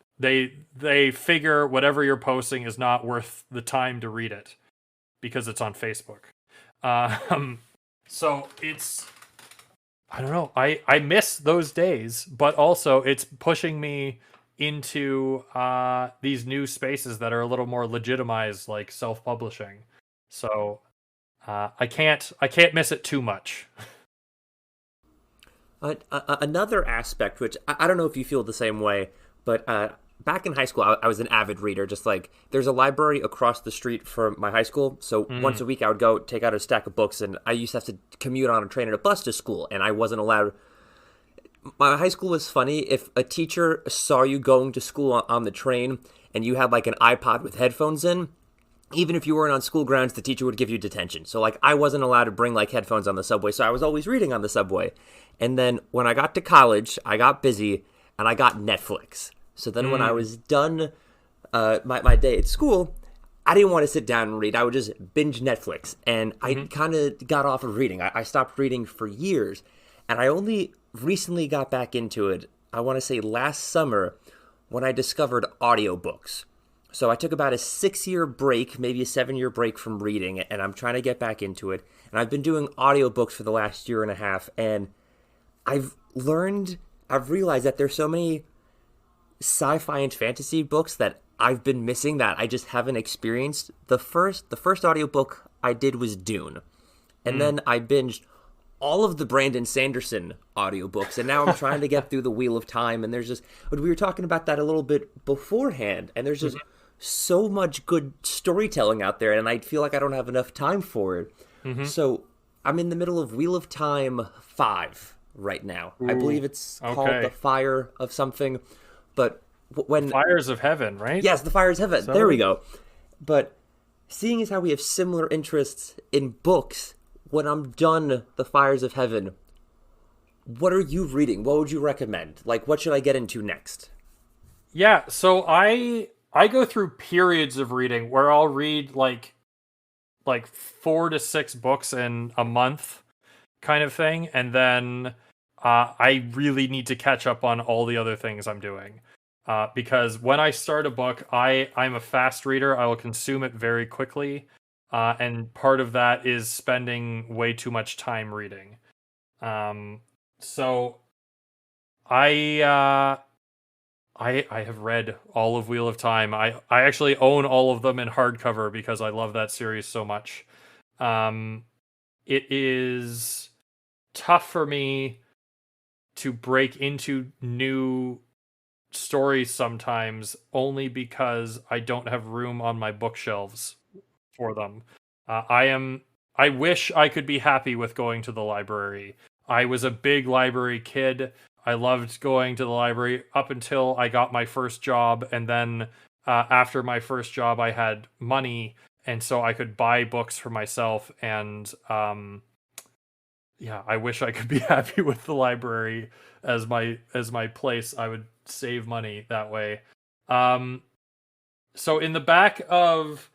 They figure whatever you're posting is not worth the time to read it because it's on Facebook. So it's, I don't know. I miss those days, but also it's pushing me into these new spaces that are a little more legitimized, like self-publishing. So I can't miss it too much. Another aspect, which I don't know if you feel the same way, but back in high school, I was an avid reader. Just like there's a library across the street from my high school, so once a week I would go take out a stack of books, and I used to have to commute on a train and a bus to school, and I wasn't allowed. My high school was funny. If a teacher saw you going to school on the train and you had like an iPod with headphones in, even if you weren't on school grounds, the teacher would give you detention. So like I wasn't allowed to bring like headphones on the subway, so I was always reading on the subway. And then when I got to college, I got busy and I got Netflix. So then when I was done my day at school, I didn't want to sit down and read. I would just binge Netflix. And I kind of got off of reading. I stopped reading for years. And I only recently got back into it, I want to say last summer, when I discovered audiobooks. So I took about a 6-year break, maybe a 7-year break from reading, and I'm trying to get back into it. And I've been doing audiobooks for the last year and a half, and I've realized that there's so many sci-fi and fantasy books that I've been missing that I just haven't experienced. The first audiobook I did was Dune. And then I binged all of the Brandon Sanderson audiobooks, and now I'm trying to get through the Wheel of Time, and there's just, we were talking about that a little bit beforehand, and there's just so much good storytelling out there, and I feel like I don't have enough time for it. So I'm in the middle of Wheel of Time 5 right now. I believe it's called The Fire of something, but when... Fires of Heaven, right? Yes, The Fires of Heaven. There we go. But seeing as how we have similar interests in books, when I'm done The Fires of Heaven, what are you reading? What would you recommend? Like, what should I get into next? Yeah, so I go through periods of reading where I'll read like 4 to 6 books in a month kind of thing, and then I really need to catch up on all the other things I'm doing. Because when I start a book, I'm a fast reader. I will consume it very quickly. And part of that is spending way too much time reading. So I have read all of Wheel of Time. I actually own all of them in hardcover because I love that series so much. It is tough for me to break into new stories sometimes only because I don't have room on my bookshelves for them. I wish I could be happy with going to the library. I was a big library kid. I loved going to the library up until I got my first job, and then after my first job, I had money, and so I could buy books for myself. And yeah, I wish I could be happy with the library as my place. I would save money that way. Um, so in the back of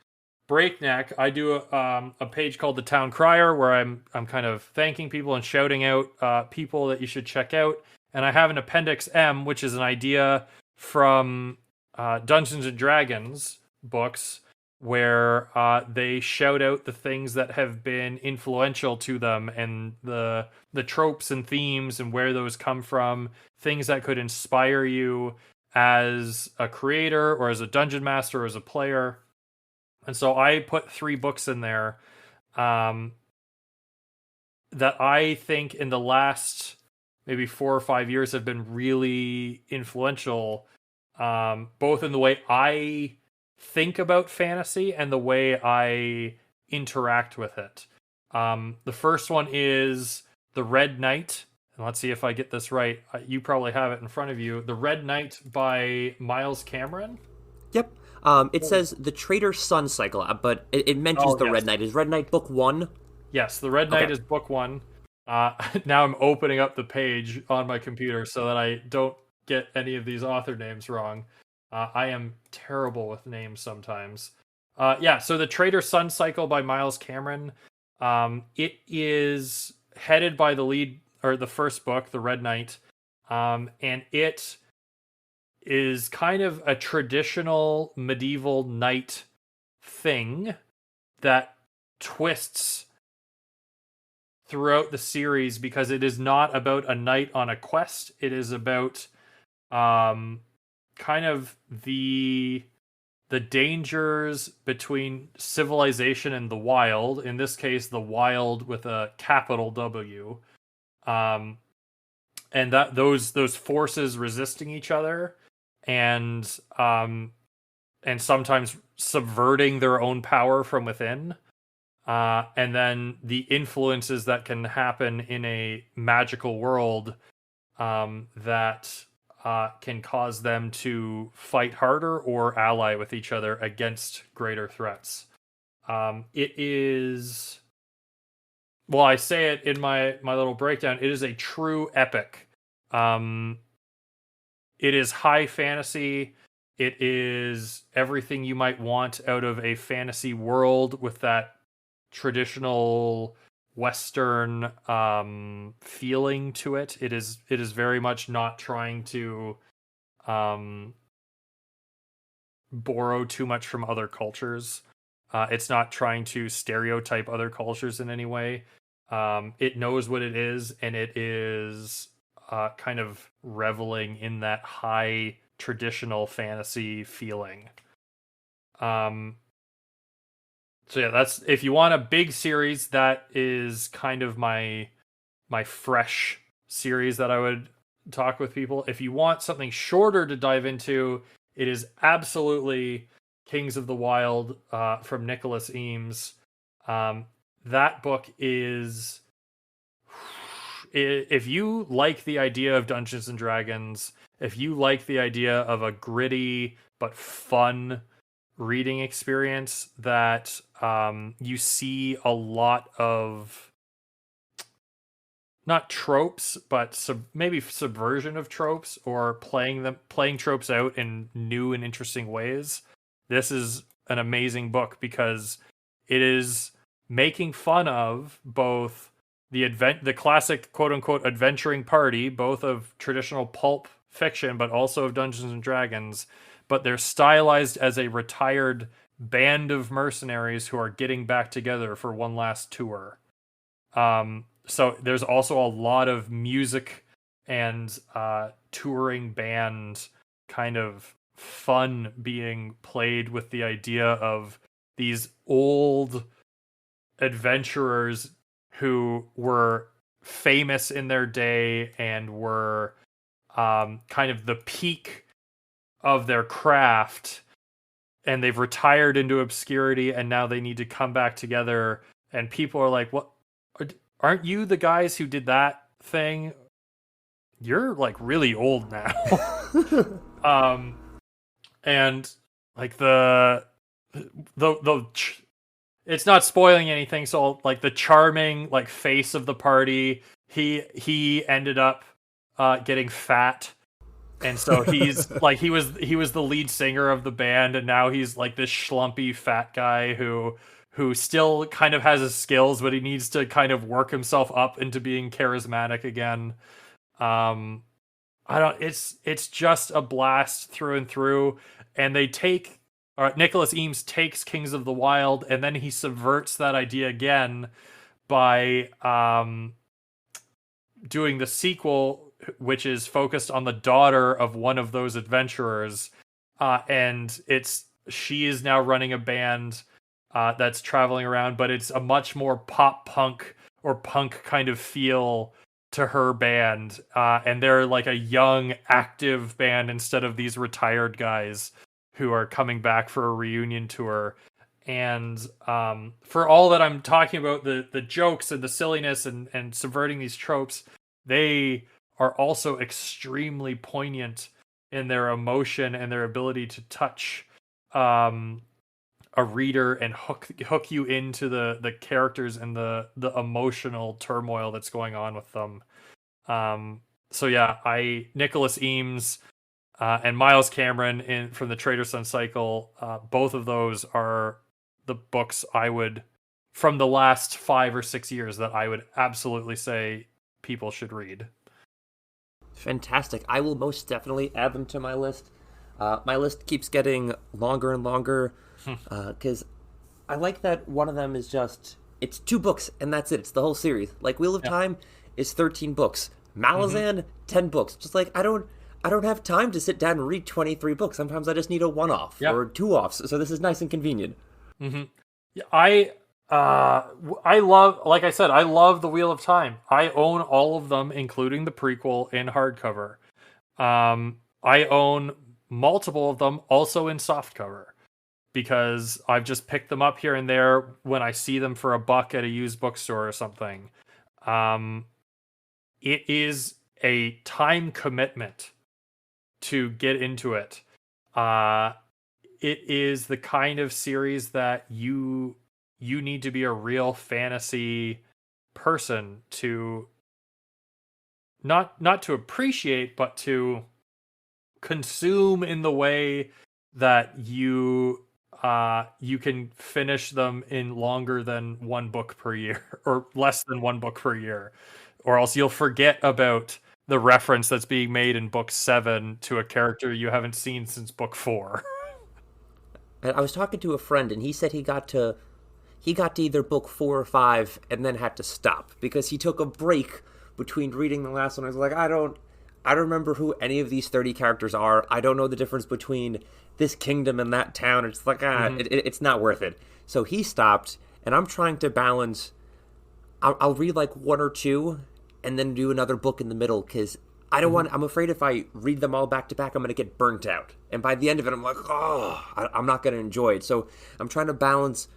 Breakneck, I do a page called the Town Crier, where I'm kind of thanking people and shouting out people that you should check out. And I have an Appendix M, which is an idea from Dungeons and Dragons books, where they shout out the things that have been influential to them, and the tropes and themes and where those come from, things that could inspire you as a creator or as a dungeon master or as a player. And so I put 3 books in there that I think in the last maybe 4 or 5 years have been really influential, both in the way I think about fantasy and the way I interact with it. The first one is The Red Knight. And let's see if I get this right. You probably have it in front of you. The Red Knight by Miles Cameron. Yep. It says the Traitor's Sun cycle, but it mentions the yes. Red Knight. Is Red Knight book 1? Yes, the Red Knight is book 1. Now I'm opening up the page on my computer so that I don't get any of these author names wrong. I am terrible with names sometimes. Yeah, so the Traitor's Sun cycle by Miles Cameron. It is headed by the lead, or the first book, The Red Knight. And it is kind of a traditional medieval knight thing that twists throughout the series, because it is not about a knight on a quest. It is about kind of the dangers between civilization and the wild. In this case, the wild with a capital W. And that those forces resisting each other, and sometimes subverting their own power from within. And then the influences that can happen in a magical world that can cause them to fight harder or ally with each other against greater threats. It is, well, I say it in my little breakdown, it is a true epic. It is high fantasy. It is everything you might want out of a fantasy world, with that traditional Western feeling to it. It is very much not trying to borrow too much from other cultures. It's not trying to stereotype other cultures in any way. It knows what it is, and it is kind of reveling in that high traditional fantasy feeling. So yeah, that's, if you want a big series, that is kind of my fresh series that I would talk with people. If you want something shorter to dive into, it is absolutely Kings of the Wild from Nicholas Eames. That book is, if you like the idea of Dungeons and Dragons, if you like the idea of a gritty but fun reading experience that you see a lot of, not tropes, but maybe subversion of tropes, or playing tropes out in new and interesting ways, this is an amazing book, because it is making fun of both the classic quote unquote adventuring party, both of traditional pulp fiction but also of Dungeons and Dragons, but they're stylized as a retired band of mercenaries who are getting back together for one last tour. So there's also a lot of music and touring band kind of fun being played with the idea of these old adventurers who were famous in their day and were kind of the peak of their craft, and they've retired into obscurity, and now they need to come back together, and people are like, what, aren't you the guys who did that thing? You're like really old now. And like the it's not spoiling anything, so like the charming like face of the party, he ended up getting fat, and so he's like he was the lead singer of the band, and now he's like this schlumpy fat guy who still kind of has his skills, but he needs to kind of work himself up into being charismatic again. I don't. It's just a blast through and through, and they take. Nicholas Eames takes Kings of the Wild, and then he subverts that idea again by doing the sequel, which is focused on the daughter of one of those adventurers, and she is now running a band that's traveling around, but it's a much more pop punk or punk kind of feel to her band, and they're like a young, active band instead of these retired guys who are coming back for a reunion tour. And for all that I'm talking about, the jokes and the silliness and subverting these tropes, they are also extremely poignant in their emotion and their ability to touch a reader and hook you into the characters and the emotional turmoil that's going on with them. So yeah, Nicholas Eames and Miles Cameron from the Trader Sun cycle, both of those are the books I would, from the last 5 or 6 years, that I would absolutely say people should read. Fantastic. I will most definitely add them to my list. My list keeps getting longer and longer because I like that one of them is just, it's 2 books and that's it. It's the whole series. Like Wheel of Time is 13 books. Malazan, 10 books. Just like, I don't have time to sit down and read 23 books. Sometimes I just need a one-off or 2-offs. So this is nice and convenient. Mm-hmm. Yeah, I love, like I said, I love the Wheel of Time. I own all of them, including the prequel in hardcover. I own multiple of them also in softcover because I've just picked them up here and there when I see them for $1 at a used bookstore or something. It is a time commitment to get into it. It is the kind of series that you need to be a real fantasy person to not to appreciate, but to consume in the way that you can finish them in longer than 1 book per year or less than 1 book per year, or else you'll forget about the reference that's being made in book 7 to a character you haven't seen since book 4. I was talking to a friend, and he said he got to either book 4 or 5 and then had to stop because he took a break between reading the last one. I was like, I don't remember who any of these 30 characters are. I don't know the difference between this kingdom and that town. It's like, it's not worth it. So he stopped, and I'm trying to balance. I'll read like 1 or 2 and then do another book in the middle because I don't want. I'm afraid if I read them all back to back, I'm going to get burnt out. And by the end of it, I'm like, I'm not going to enjoy it. So I'm trying to balance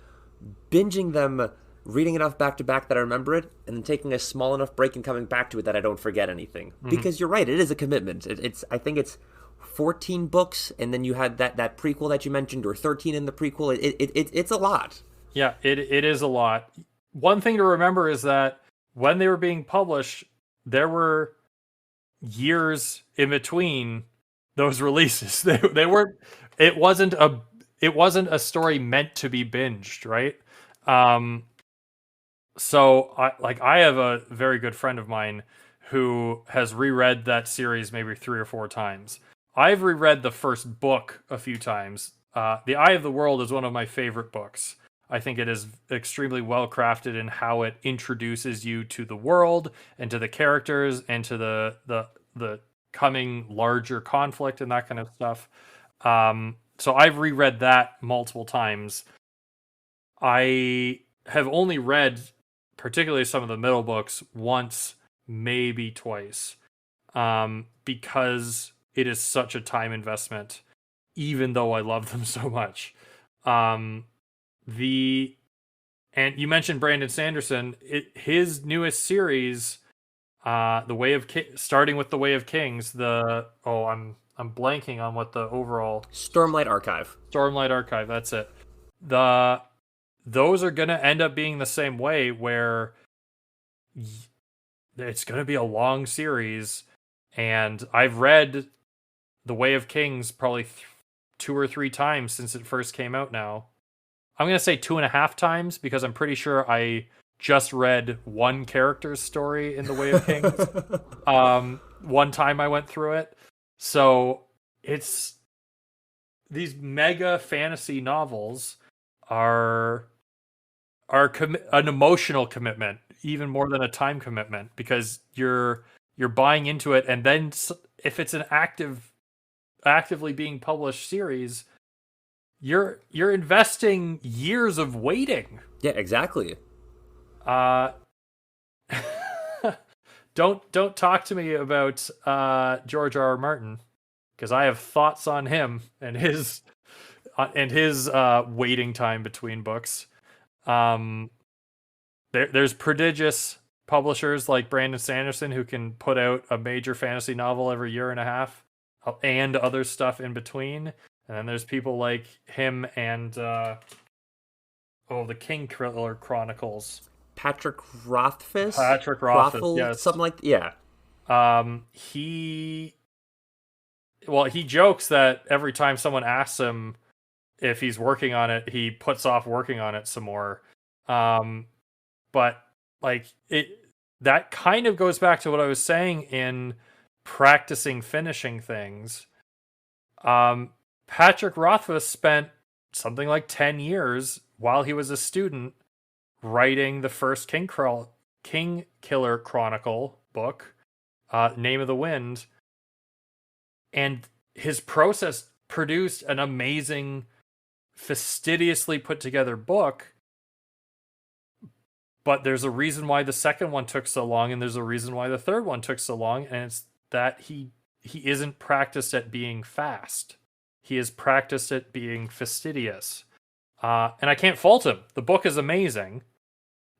binging them, reading enough back to back that I remember it, and then taking a small enough break and coming back to it that I don't forget anything. Because you're right, it is a commitment. I think it's 14 books, and then you had that prequel that you mentioned, or 13 in the prequel. It's a lot. Yeah, it is a lot. One thing to remember is that when they were being published, there were years in between those releases. They weren't. It wasn't a story meant to be binged, right? So I have a very good friend of mine who has reread that series maybe 3 or 4 times. I've reread the first book a few times. The Eye of the World is one of my favorite books. I think it is extremely well crafted in how it introduces you to the world and to the characters and to the coming larger conflict and that kind of stuff. So I've reread that multiple times. I have only read particularly some of the middle books once, maybe twice, because it is such a time investment. even though I love them so much. Um, the and you mentioned Brandon Sanderson. His newest series, starting with the Way of Kings. I'm blanking on what the overall Stormlight Archive. Stormlight Archive. That's it. Those are gonna end up being the same way, where it's gonna be a long series, and I've read the Way of Kings probably 2 or 3 times since it first came out now. I'm going to say 2.5 times because I'm pretty sure I just read one character's story in the Way of Kings. One time I went through it. So it's these mega fantasy novels are an emotional commitment, even more than a time commitment, because you're buying into it, and then if it's an actively being published series, you're investing years of waiting. Yeah, exactly. Don't talk to me about George R. R. Martin, because I have thoughts on him and his waiting time between books. There's prodigious publishers like Brandon Sanderson who can put out a major fantasy novel every year and a half, and other stuff in between. And then there's people like him and the King Killer Chronicles. Patrick Rothfuss? Yes. Something like yeah. He jokes that every time someone asks him if he's working on it, he puts off working on it some more. But like that kind of goes back to what I was saying in practicing finishing things. Patrick Rothfuss spent something like 10 years while he was a student writing the first King Killer Chronicle book, Name of the Wind, and his process produced an amazing, fastidiously put together book. But there's a reason why the second one took so long, and there's a reason why the third one took so long, and it's that he isn't practiced at being fast. He is practiced at being fastidious. And I can't fault him. The book is amazing,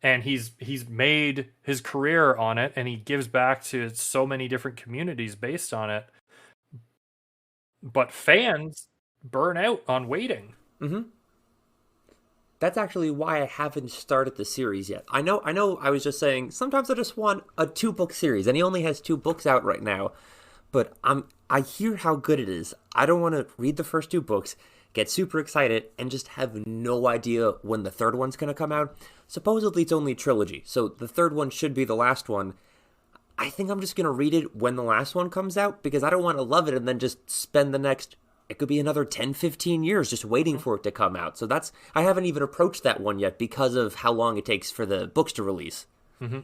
and he's made his career on it, and he gives back to so many different communities based on it. But fans burn out on waiting. Mm-hmm. That's actually why I haven't started the series yet. I know I was just saying sometimes I just want a 2-book series, and he only has 2 books out right now. But I hear how good it is. I don't want to read the first 2 books, get super excited, and just have no idea when the third one's going to come out. Supposedly it's only a trilogy, so the third one should be the last one. I think I'm just going to read it when the last one comes out, because I don't want to love it and then just spend the next, it could be another 10, 15 years just waiting for it to come out. So I haven't even approached that one yet because of how long it takes for the books to release. Mm-hmm.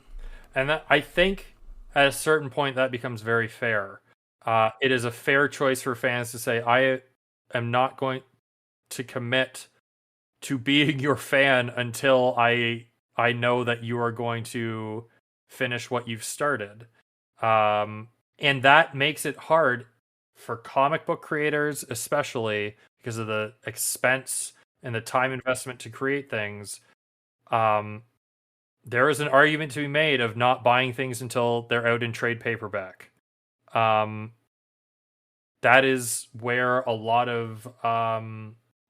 And I think at a certain point that becomes very fair. It is a fair choice for fans to say, I am not going to commit to being your fan until I know that you are going to finish what you've started. And that makes it hard for comic book creators, especially because of the expense and the time investment to create things. There is an argument to be made of not buying things until they're out in trade paperback. That is where a lot of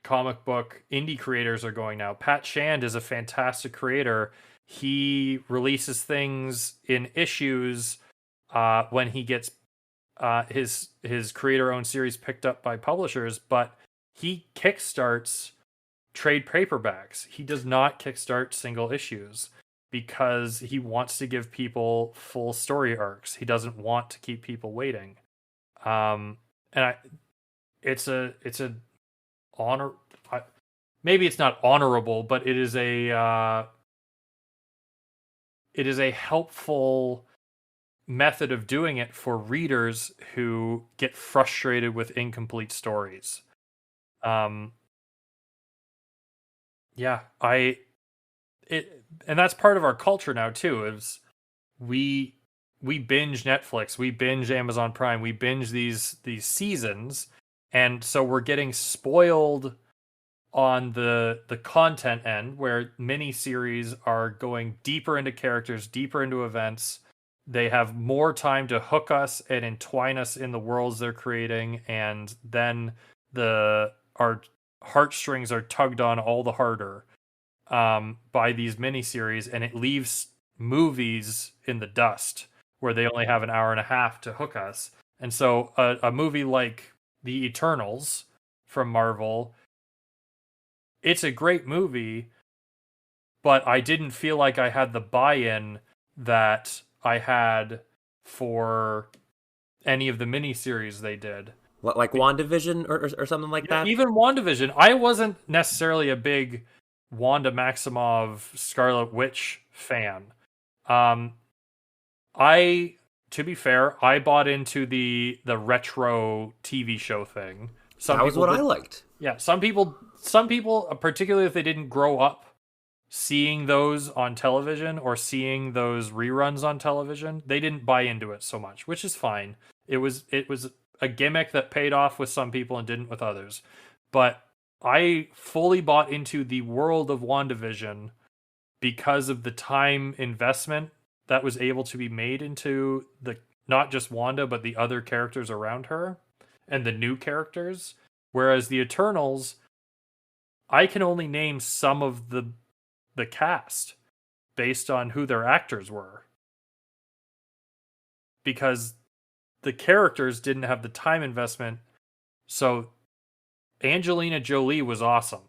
comic book indie creators are going now. Pat Shand is a fantastic creator. He releases things in issues when he gets his creator-owned series picked up by publishers, but he kickstarts trade paperbacks. He does not kickstart single issues because he wants to give people full story arcs. He doesn't want to keep people waiting. It's a honor. Maybe it's not honorable, but it is a helpful method of doing it for readers who get frustrated with incomplete stories. And that's part of our culture now too. Is we binge Netflix, we binge Amazon Prime, we binge these seasons, And so we're getting spoiled on the content end, where miniseries are going deeper into characters, deeper into events. They have more time to hook us and entwine us in the worlds they're creating, and then our heartstrings are tugged on all the harder by these miniseries, and it leaves movies in the dust where they only have an hour and a half to hook us. And so a movie like The Eternals from Marvel, it's a great movie, but I didn't feel like I had the buy-in that I had for any of the miniseries they did. What, like WandaVision or something like Yeah, that? even WandaVision, I wasn't necessarily a big Wanda Maximoff Scarlet Witch fan. Um, I, to be fair, I bought into the retro TV show thing. Some That was people what I did, liked. yeah. Some people, particularly if they didn't grow up seeing those on television or seeing those reruns on television, they didn't buy into it so much, which is fine. It was a gimmick that paid off with some people and didn't with others. But I fully bought into the world of WandaVision because of the time investment that was able to be made into the not just Wanda but the other characters around her and the new characters. Whereas the Eternals, I can only name some of the cast based on who their actors were because the characters didn't have the time investment. So Angelina Jolie was awesome.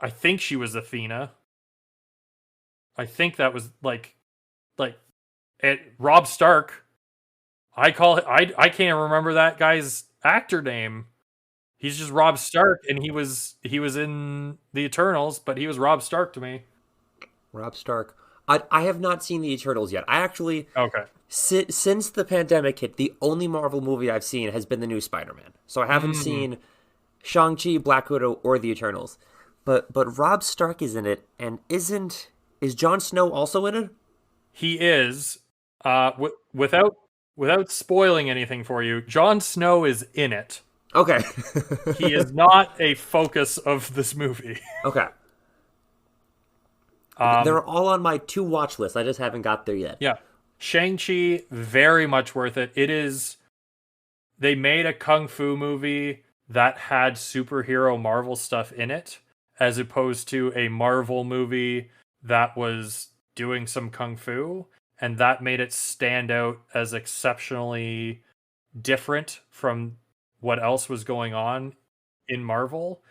I think she was Athena. I think that was like Rob Stark. I call it. I can't remember that guy's actor name. He's just Rob Stark, and he was in the Eternals, but he was Rob Stark to me. Rob Stark. I have not seen the Eternals yet. I actually, Okay. since the pandemic hit, the only Marvel movie I've seen has been the new Spider-Man. So I haven't Mm. seen Shang-Chi, Black Widow, or the Eternals. But Rob Stark is in it, and is Jon Snow also in it? He is. Without spoiling anything for you, Jon Snow is in it. Okay. He is not a focus of this movie. Okay. Um, They're all on my to watch list. I just haven't got there yet. yeah, Shang-Chi, very much worth it. It is. They made a kung fu movie that had superhero Marvel stuff in it, as opposed to a Marvel movie that was doing some kung fu, and that made it stand out as exceptionally different from what else was going on in Marvel,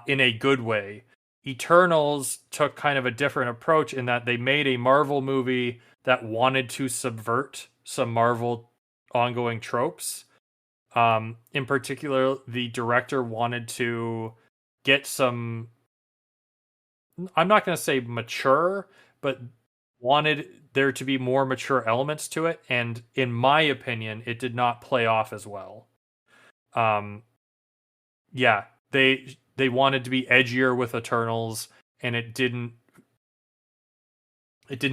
in a good way. Eternals took kind of a different approach in that they made a Marvel movie that wanted to subvert some Marvel ongoing tropes. In particular, the director wanted to get some, I'm not going to say mature, but wanted there to be more mature elements to it. And in my opinion, it did not play off as well. Um, yeah, they wanted to be edgier with Eternals, and it didn't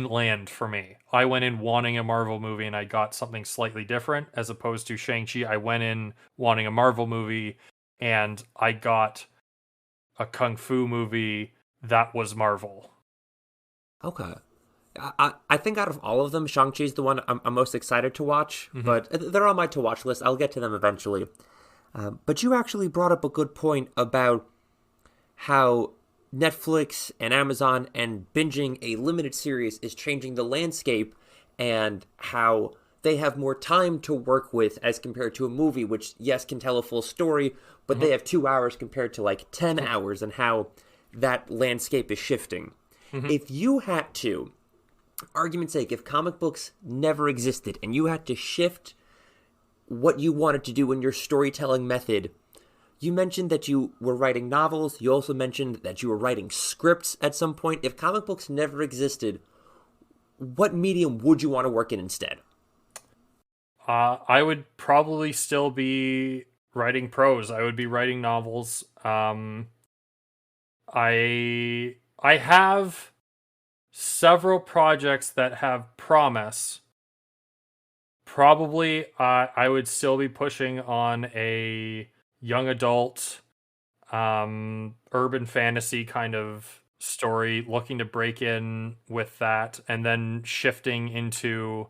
land for me. I went in wanting a Marvel movie and I got something slightly different, as opposed to Shang-Chi. I went in wanting a Marvel movie and I got a Kung Fu movie that was Marvel. Okay. I think out of all of them, Shang-Chi's the one I'm most excited to watch, Hmm. but they're on my to watch list. I'll get to them eventually. But you actually brought up a good point about how Netflix and Amazon and binging a limited series is changing the landscape, and how they have more time to work with as compared to a movie, which, yes, can tell a full story, but Hmm. they have 2 hours compared to like 10 hours, and how that landscape is shifting. Hmm. If you had to, argument's sake, if comic books never existed and you had to shift what you wanted to do in your storytelling method, you mentioned that you were writing novels. You also mentioned that you were writing scripts at some point. If comic books never existed, what medium would you want to work in instead? I would probably still be writing prose. I would be writing novels. I have several projects that have promise, Probably, I would still be pushing on a young adult, urban fantasy kind of story, looking to break in with that, and then shifting into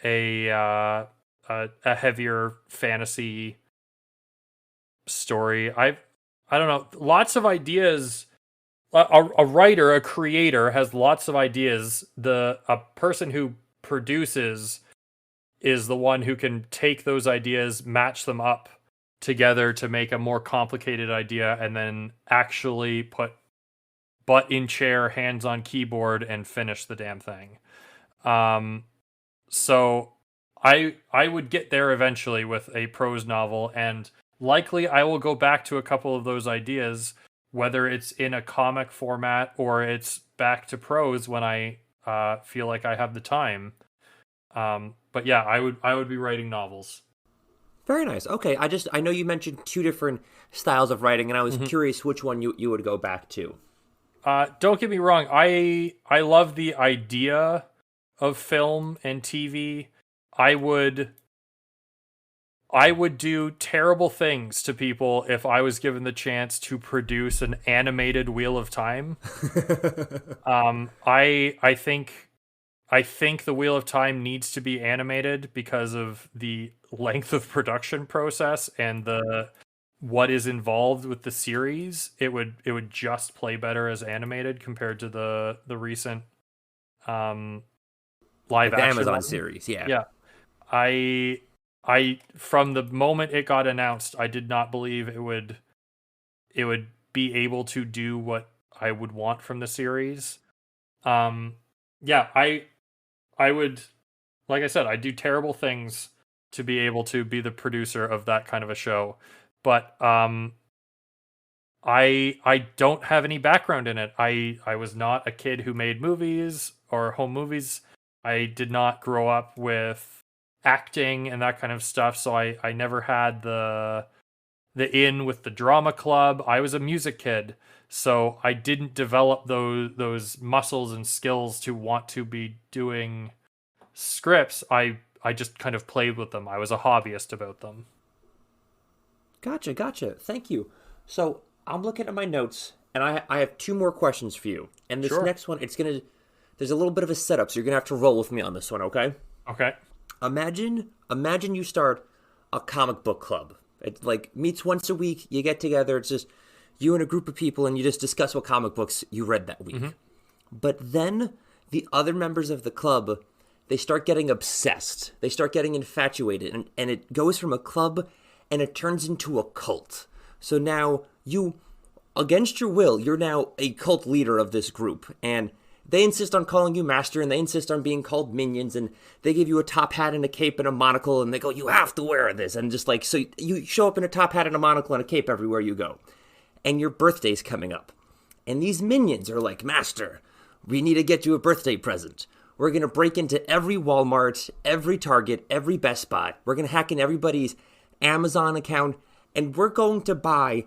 a heavier fantasy story. I don't know, lots of ideas. A writer, a creator has lots of ideas. A person who produces is the one who can take those ideas, match them up together to make a more complicated idea, and then actually put butt in chair, hands on keyboard, and finish the damn thing. So I would get there eventually with a prose novel, and likely I will go back to a couple of those ideas, whether it's in a comic format or it's back to prose when I feel like I have the time. But yeah, I would be writing novels. Very nice. Okay, I know you mentioned two different styles of writing, and I was curious which one you would go back to. Don't get me wrong, I love the idea of film and TV. I would do terrible things to people if I was given the chance to produce an animated Wheel of Time. I think the Wheel of Time needs to be animated because of the length of production process and the what is involved with the series. It would just play better as animated compared to the recent live Like the action Amazon one. series, yeah. Yeah. I from the moment it got announced, I did not believe it would be able to do what I would want from the series. Yeah, I would, like I said, I do terrible things to be able to be the producer of that kind of a show. But I don't have any background in it. I was not a kid who made movies or home movies. I did not grow up with acting and that kind of stuff, so I never had the in with the drama club. I was a music kid, so I didn't develop those muscles and skills to want to be doing scripts. I just kind of played with them. I was a hobbyist about them. Gotcha. Thank you. So I'm looking at my notes, and I have two more questions for you. And this Sure. next one, there's a little bit of a setup, so you're gonna have to roll with me on this one, okay? Okay. Imagine you start a comic book club. It like meets once a week. You get together. It's just you and a group of people, and you just discuss what comic books you read that week. But then the other members of the club, they start getting obsessed. They start getting infatuated, and it goes from a club, and it turns into a cult. So now you, against your will, you're now a cult leader of this group, and they insist on calling you master, and they insist on being called minions, and they give you a top hat and a cape and a monocle, and they go, you have to wear this, and just like, so you show up in a top hat and a monocle and a cape everywhere you go. And your birthday's coming up. And these minions are like, master, we need to get you a birthday present. We're going to break into every Walmart, every Target, every Best Buy. We're going to hack in everybody's Amazon account, and we're going to buy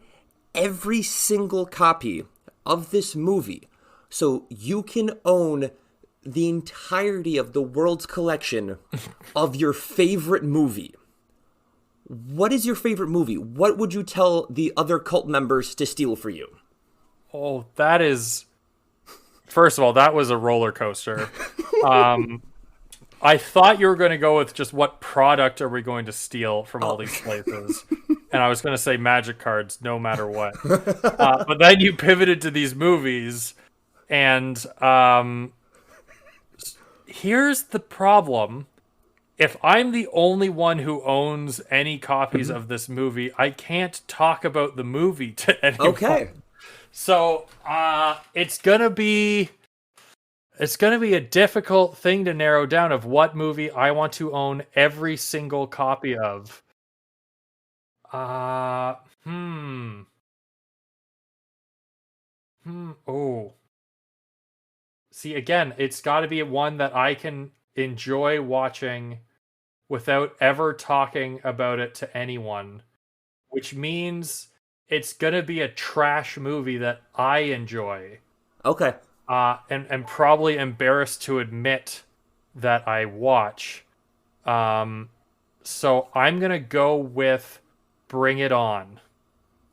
every single copy of this movie so you can own the entirety of the world's collection of your favorite movie. What is your favorite movie? What would you tell the other cult members to steal for you? Oh, that is. First of all, that was a roller coaster. I thought you were going to go with just what product are we going to steal from all these places. And I was going to say magic cards, no matter what. But then you pivoted to these movies. And here's the problem. If I'm the only one who owns any copies of this movie, I can't talk about the movie to anyone. Okay. So it's gonna be a difficult thing to narrow down of what movie I want to own every single copy of. Oh. See, again, it's got to be one that I can enjoy watching without ever talking about it to anyone, which means it's gonna be a trash movie that I enjoy. Okay. And probably embarrassed to admit that I watch. So I'm gonna go with Bring It On.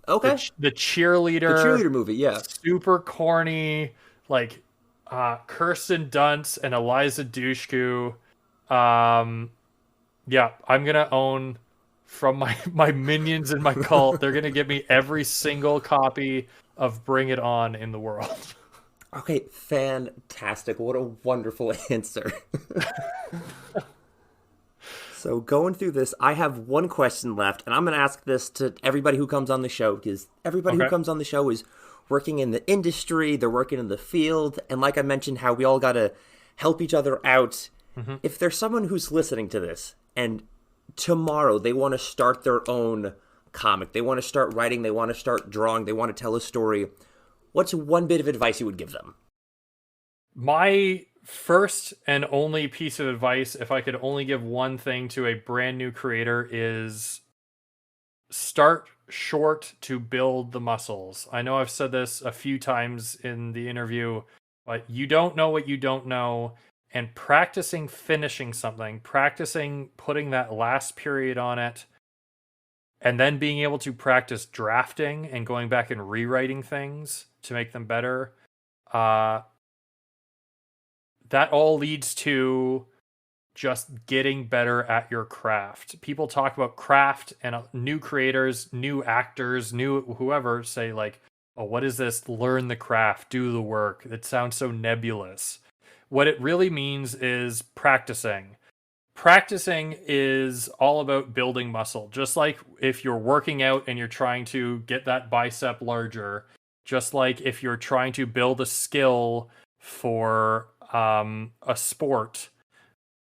Okay. The cheerleader, The cheerleader movie, yeah. super corny, like Kirsten Dunst and Eliza Dushku. Yeah, I'm gonna own from my minions and my cult. They're gonna give me every single copy of Bring It On in the world. Okay, fantastic. What a wonderful answer. So going through this, I have one question left, and I'm going to ask this to everybody who comes on the show, because everybody who comes on the show is working in the industry, they're working in the field, and like I mentioned, how we all got to help each other out. If there's someone who's listening to this, and tomorrow they want to start their own comic, they want to start writing, they want to start drawing, they want to tell a story, what's one bit of advice you would give them? My first and only piece of advice, if I could only give one thing to a brand new creator, is start short to build the muscles. I know I've said this a few times in the interview, but you don't know what you don't know. And practicing finishing something, practicing putting that last period on it, and then being able to practice drafting and going back and rewriting things to make them better. That all leads to just getting better at your craft. People talk about craft, and new creators, new actors, new whoever say like, oh, what is this? Learn the craft, do the work. It sounds so nebulous. What it really means is practicing. Practicing is all about building muscle. Just like if you're working out and you're trying to get that bicep larger, just like if you're trying to build a skill for a sport,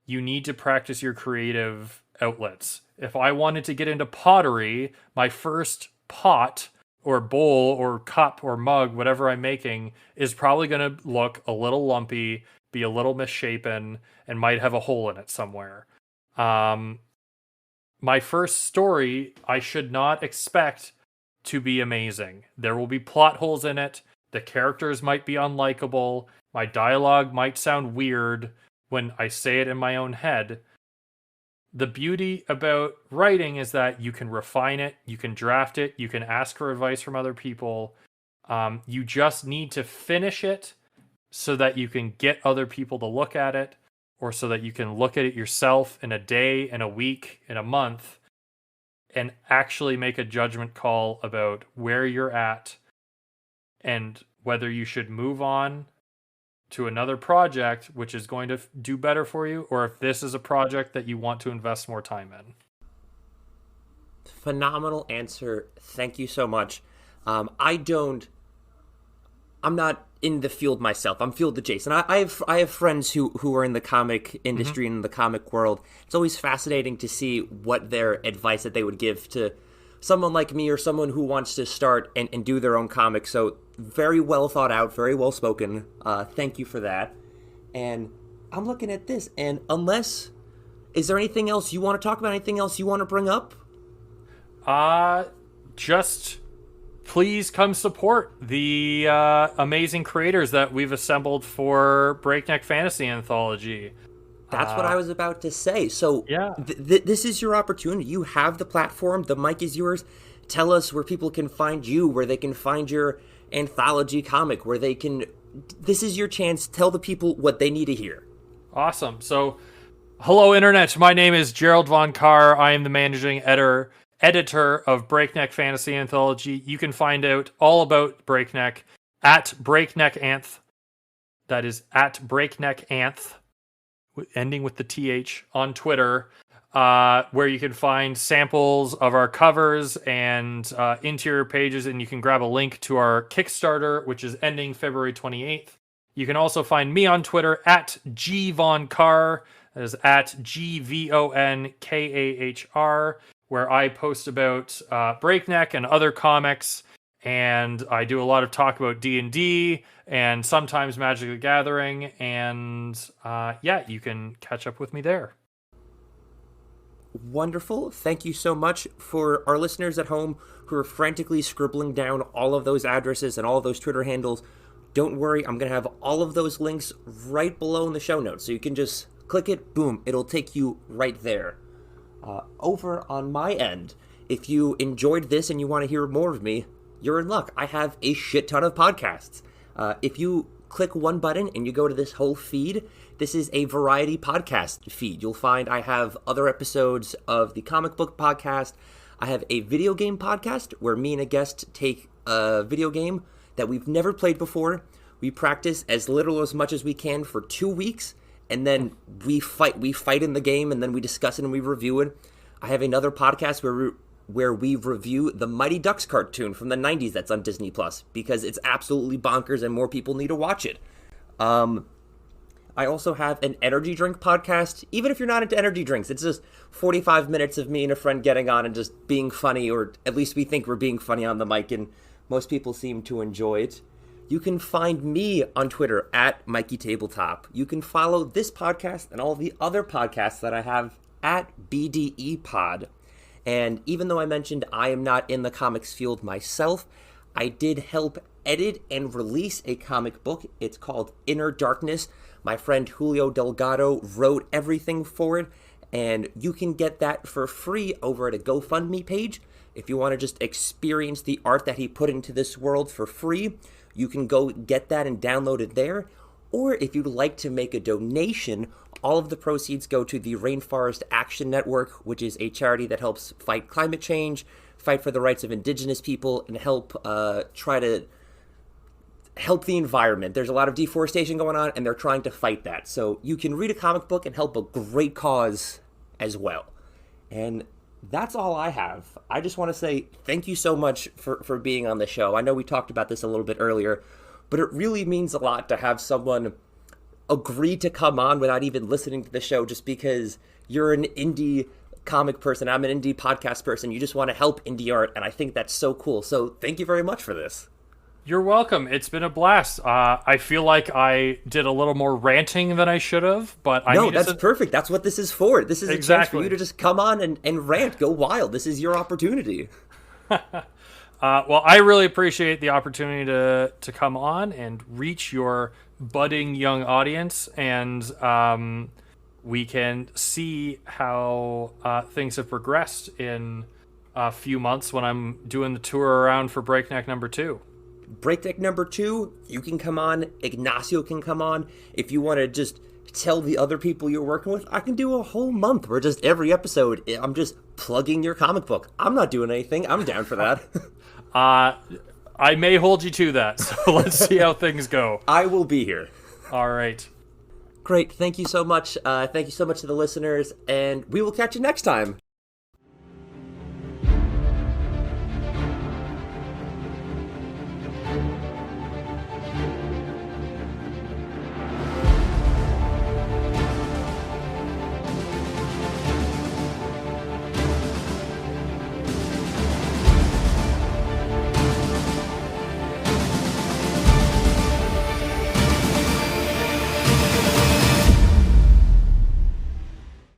you need to practice your creative outlets. If I wanted to get into pottery, my first pot or bowl or cup or mug, whatever I'm making, is probably going to look a little lumpy, be a little misshapen, and might have a hole in it somewhere. My first story, I should not expect to be amazing. There will be plot holes in it. The characters might be unlikable. My dialogue might sound weird when I say it in my own head. The beauty about writing is that you can refine it, you can draft it, you can ask for advice from other people. You just need to finish it so that you can get other people to look at it, or so that you can look at it yourself in a day, in a week, in a month, and actually make a judgment call about where you're at and whether you should move on to another project which is going to do better for you, or if this is a project that you want to invest more time in. Phenomenal answer. Thank you so much. I'm not in the field myself. I'm field adjacent. I have friends who are in the comic industry and in the comic world. It's always fascinating to see what their advice that they would give to someone like me or someone who wants to start and do their own comic. So very well thought out, very well spoken. Thank you for that. And I'm looking at this, and is there anything else you want to talk about? Anything else you want to bring up? Just please come support the amazing creators that we've assembled for Breakneck Fantasy Anthology. That's what I was about to say. So yeah. This is your opportunity. You have the platform. The mic is yours. Tell us where people can find you, where they can find your anthology comic, where they can... This is your chance. Tell the people what they need to hear. Awesome. So, hello, Internet. My name is Gerald Von Kahr. I am the managing editor of Breakneck Fantasy Anthology. You can find out all about Breakneck at Breakneck Anth. That is at Breakneck Anth, ending with the TH, on Twitter, where you can find samples of our covers and interior pages, and you can grab a link to our Kickstarter, which is ending February 28th. You can also find me on Twitter at gvonkahr, that is at GVONKAHR, where I post about Breakneck and other comics, and I do a lot of talk about D&D and sometimes Magic the Gathering, and you can catch up with me there. Wonderful. Thank you so much. For our listeners at home who are frantically scribbling down all of those addresses and all of those Twitter handles, don't worry, I'm going to have all of those links right below in the show notes, so you can just click it, boom, it'll take you right there. Over on my end, if you enjoyed this and you want to hear more of me, you're in luck. I have a shit ton of podcasts. If you click one button and you go to this whole feed, this is a variety podcast feed. You'll find I have other episodes of the comic book podcast. I have a video game podcast where me and a guest take a video game that we've never played before. We practice as little as much as we can for 2 weeks, and then we fight in the game, and then we discuss it and we review it. I have another podcast where we review the Mighty Ducks cartoon from the 90s that's on Disney Plus, because it's absolutely bonkers and more people need to watch it. I also have an energy drink podcast. Even if you're not into energy drinks, it's just 45 minutes of me and a friend getting on and just being funny, or at least we think we're being funny on the mic, and most people seem to enjoy it. You can find me on Twitter at Mikey Tabletop. You can follow this podcast and all the other podcasts that I have at BDE Pod. And even though I mentioned I am not in the comics field myself, I did help edit and release a comic book. It's called Inner Darkness. My friend Julio Delgado wrote everything for it, and you can get that for free over at a GoFundMe page. If you want to just experience the art that he put into this world for free, you can go get that and download it there. Or if you'd like to make a donation, all of the proceeds go to the Rainforest Action Network, which is a charity that helps fight climate change, fight for the rights of indigenous people, and try to help the environment. There's a lot of deforestation going on, and they're trying to fight that. So you can read a comic book and help a great cause as well. And that's all I have. I just want to say thank you so much for being on the show. I know we talked about this a little bit earlier, but it really means a lot to have someone agree to come on without even listening to the show, just because you're an indie comic person, I'm an indie podcast person. You just want to help indie art, and I think that's so cool. So thank you very much for this. You're welcome. It's been a blast. I feel like I did a little more ranting than I should have, but that's perfect. That's what this is for. This is a chance for you to just come on and rant, go wild. This is your opportunity. Well, I really appreciate the opportunity to come on and reach your budding young audience, and we can see how things have progressed in a few months when I'm doing the tour around for Breakneck #2. Breakneck #2, you can come on. Ignacio can come on. If you want to just tell the other people you're working with, I can do a whole month where just every episode I'm just plugging your comic book. I'm not doing anything. I'm down for that. I may hold you to that, so let's see how things go. I will be here. All right. Great. Thank you so much. Thank you so much to the listeners, and we will catch you next time.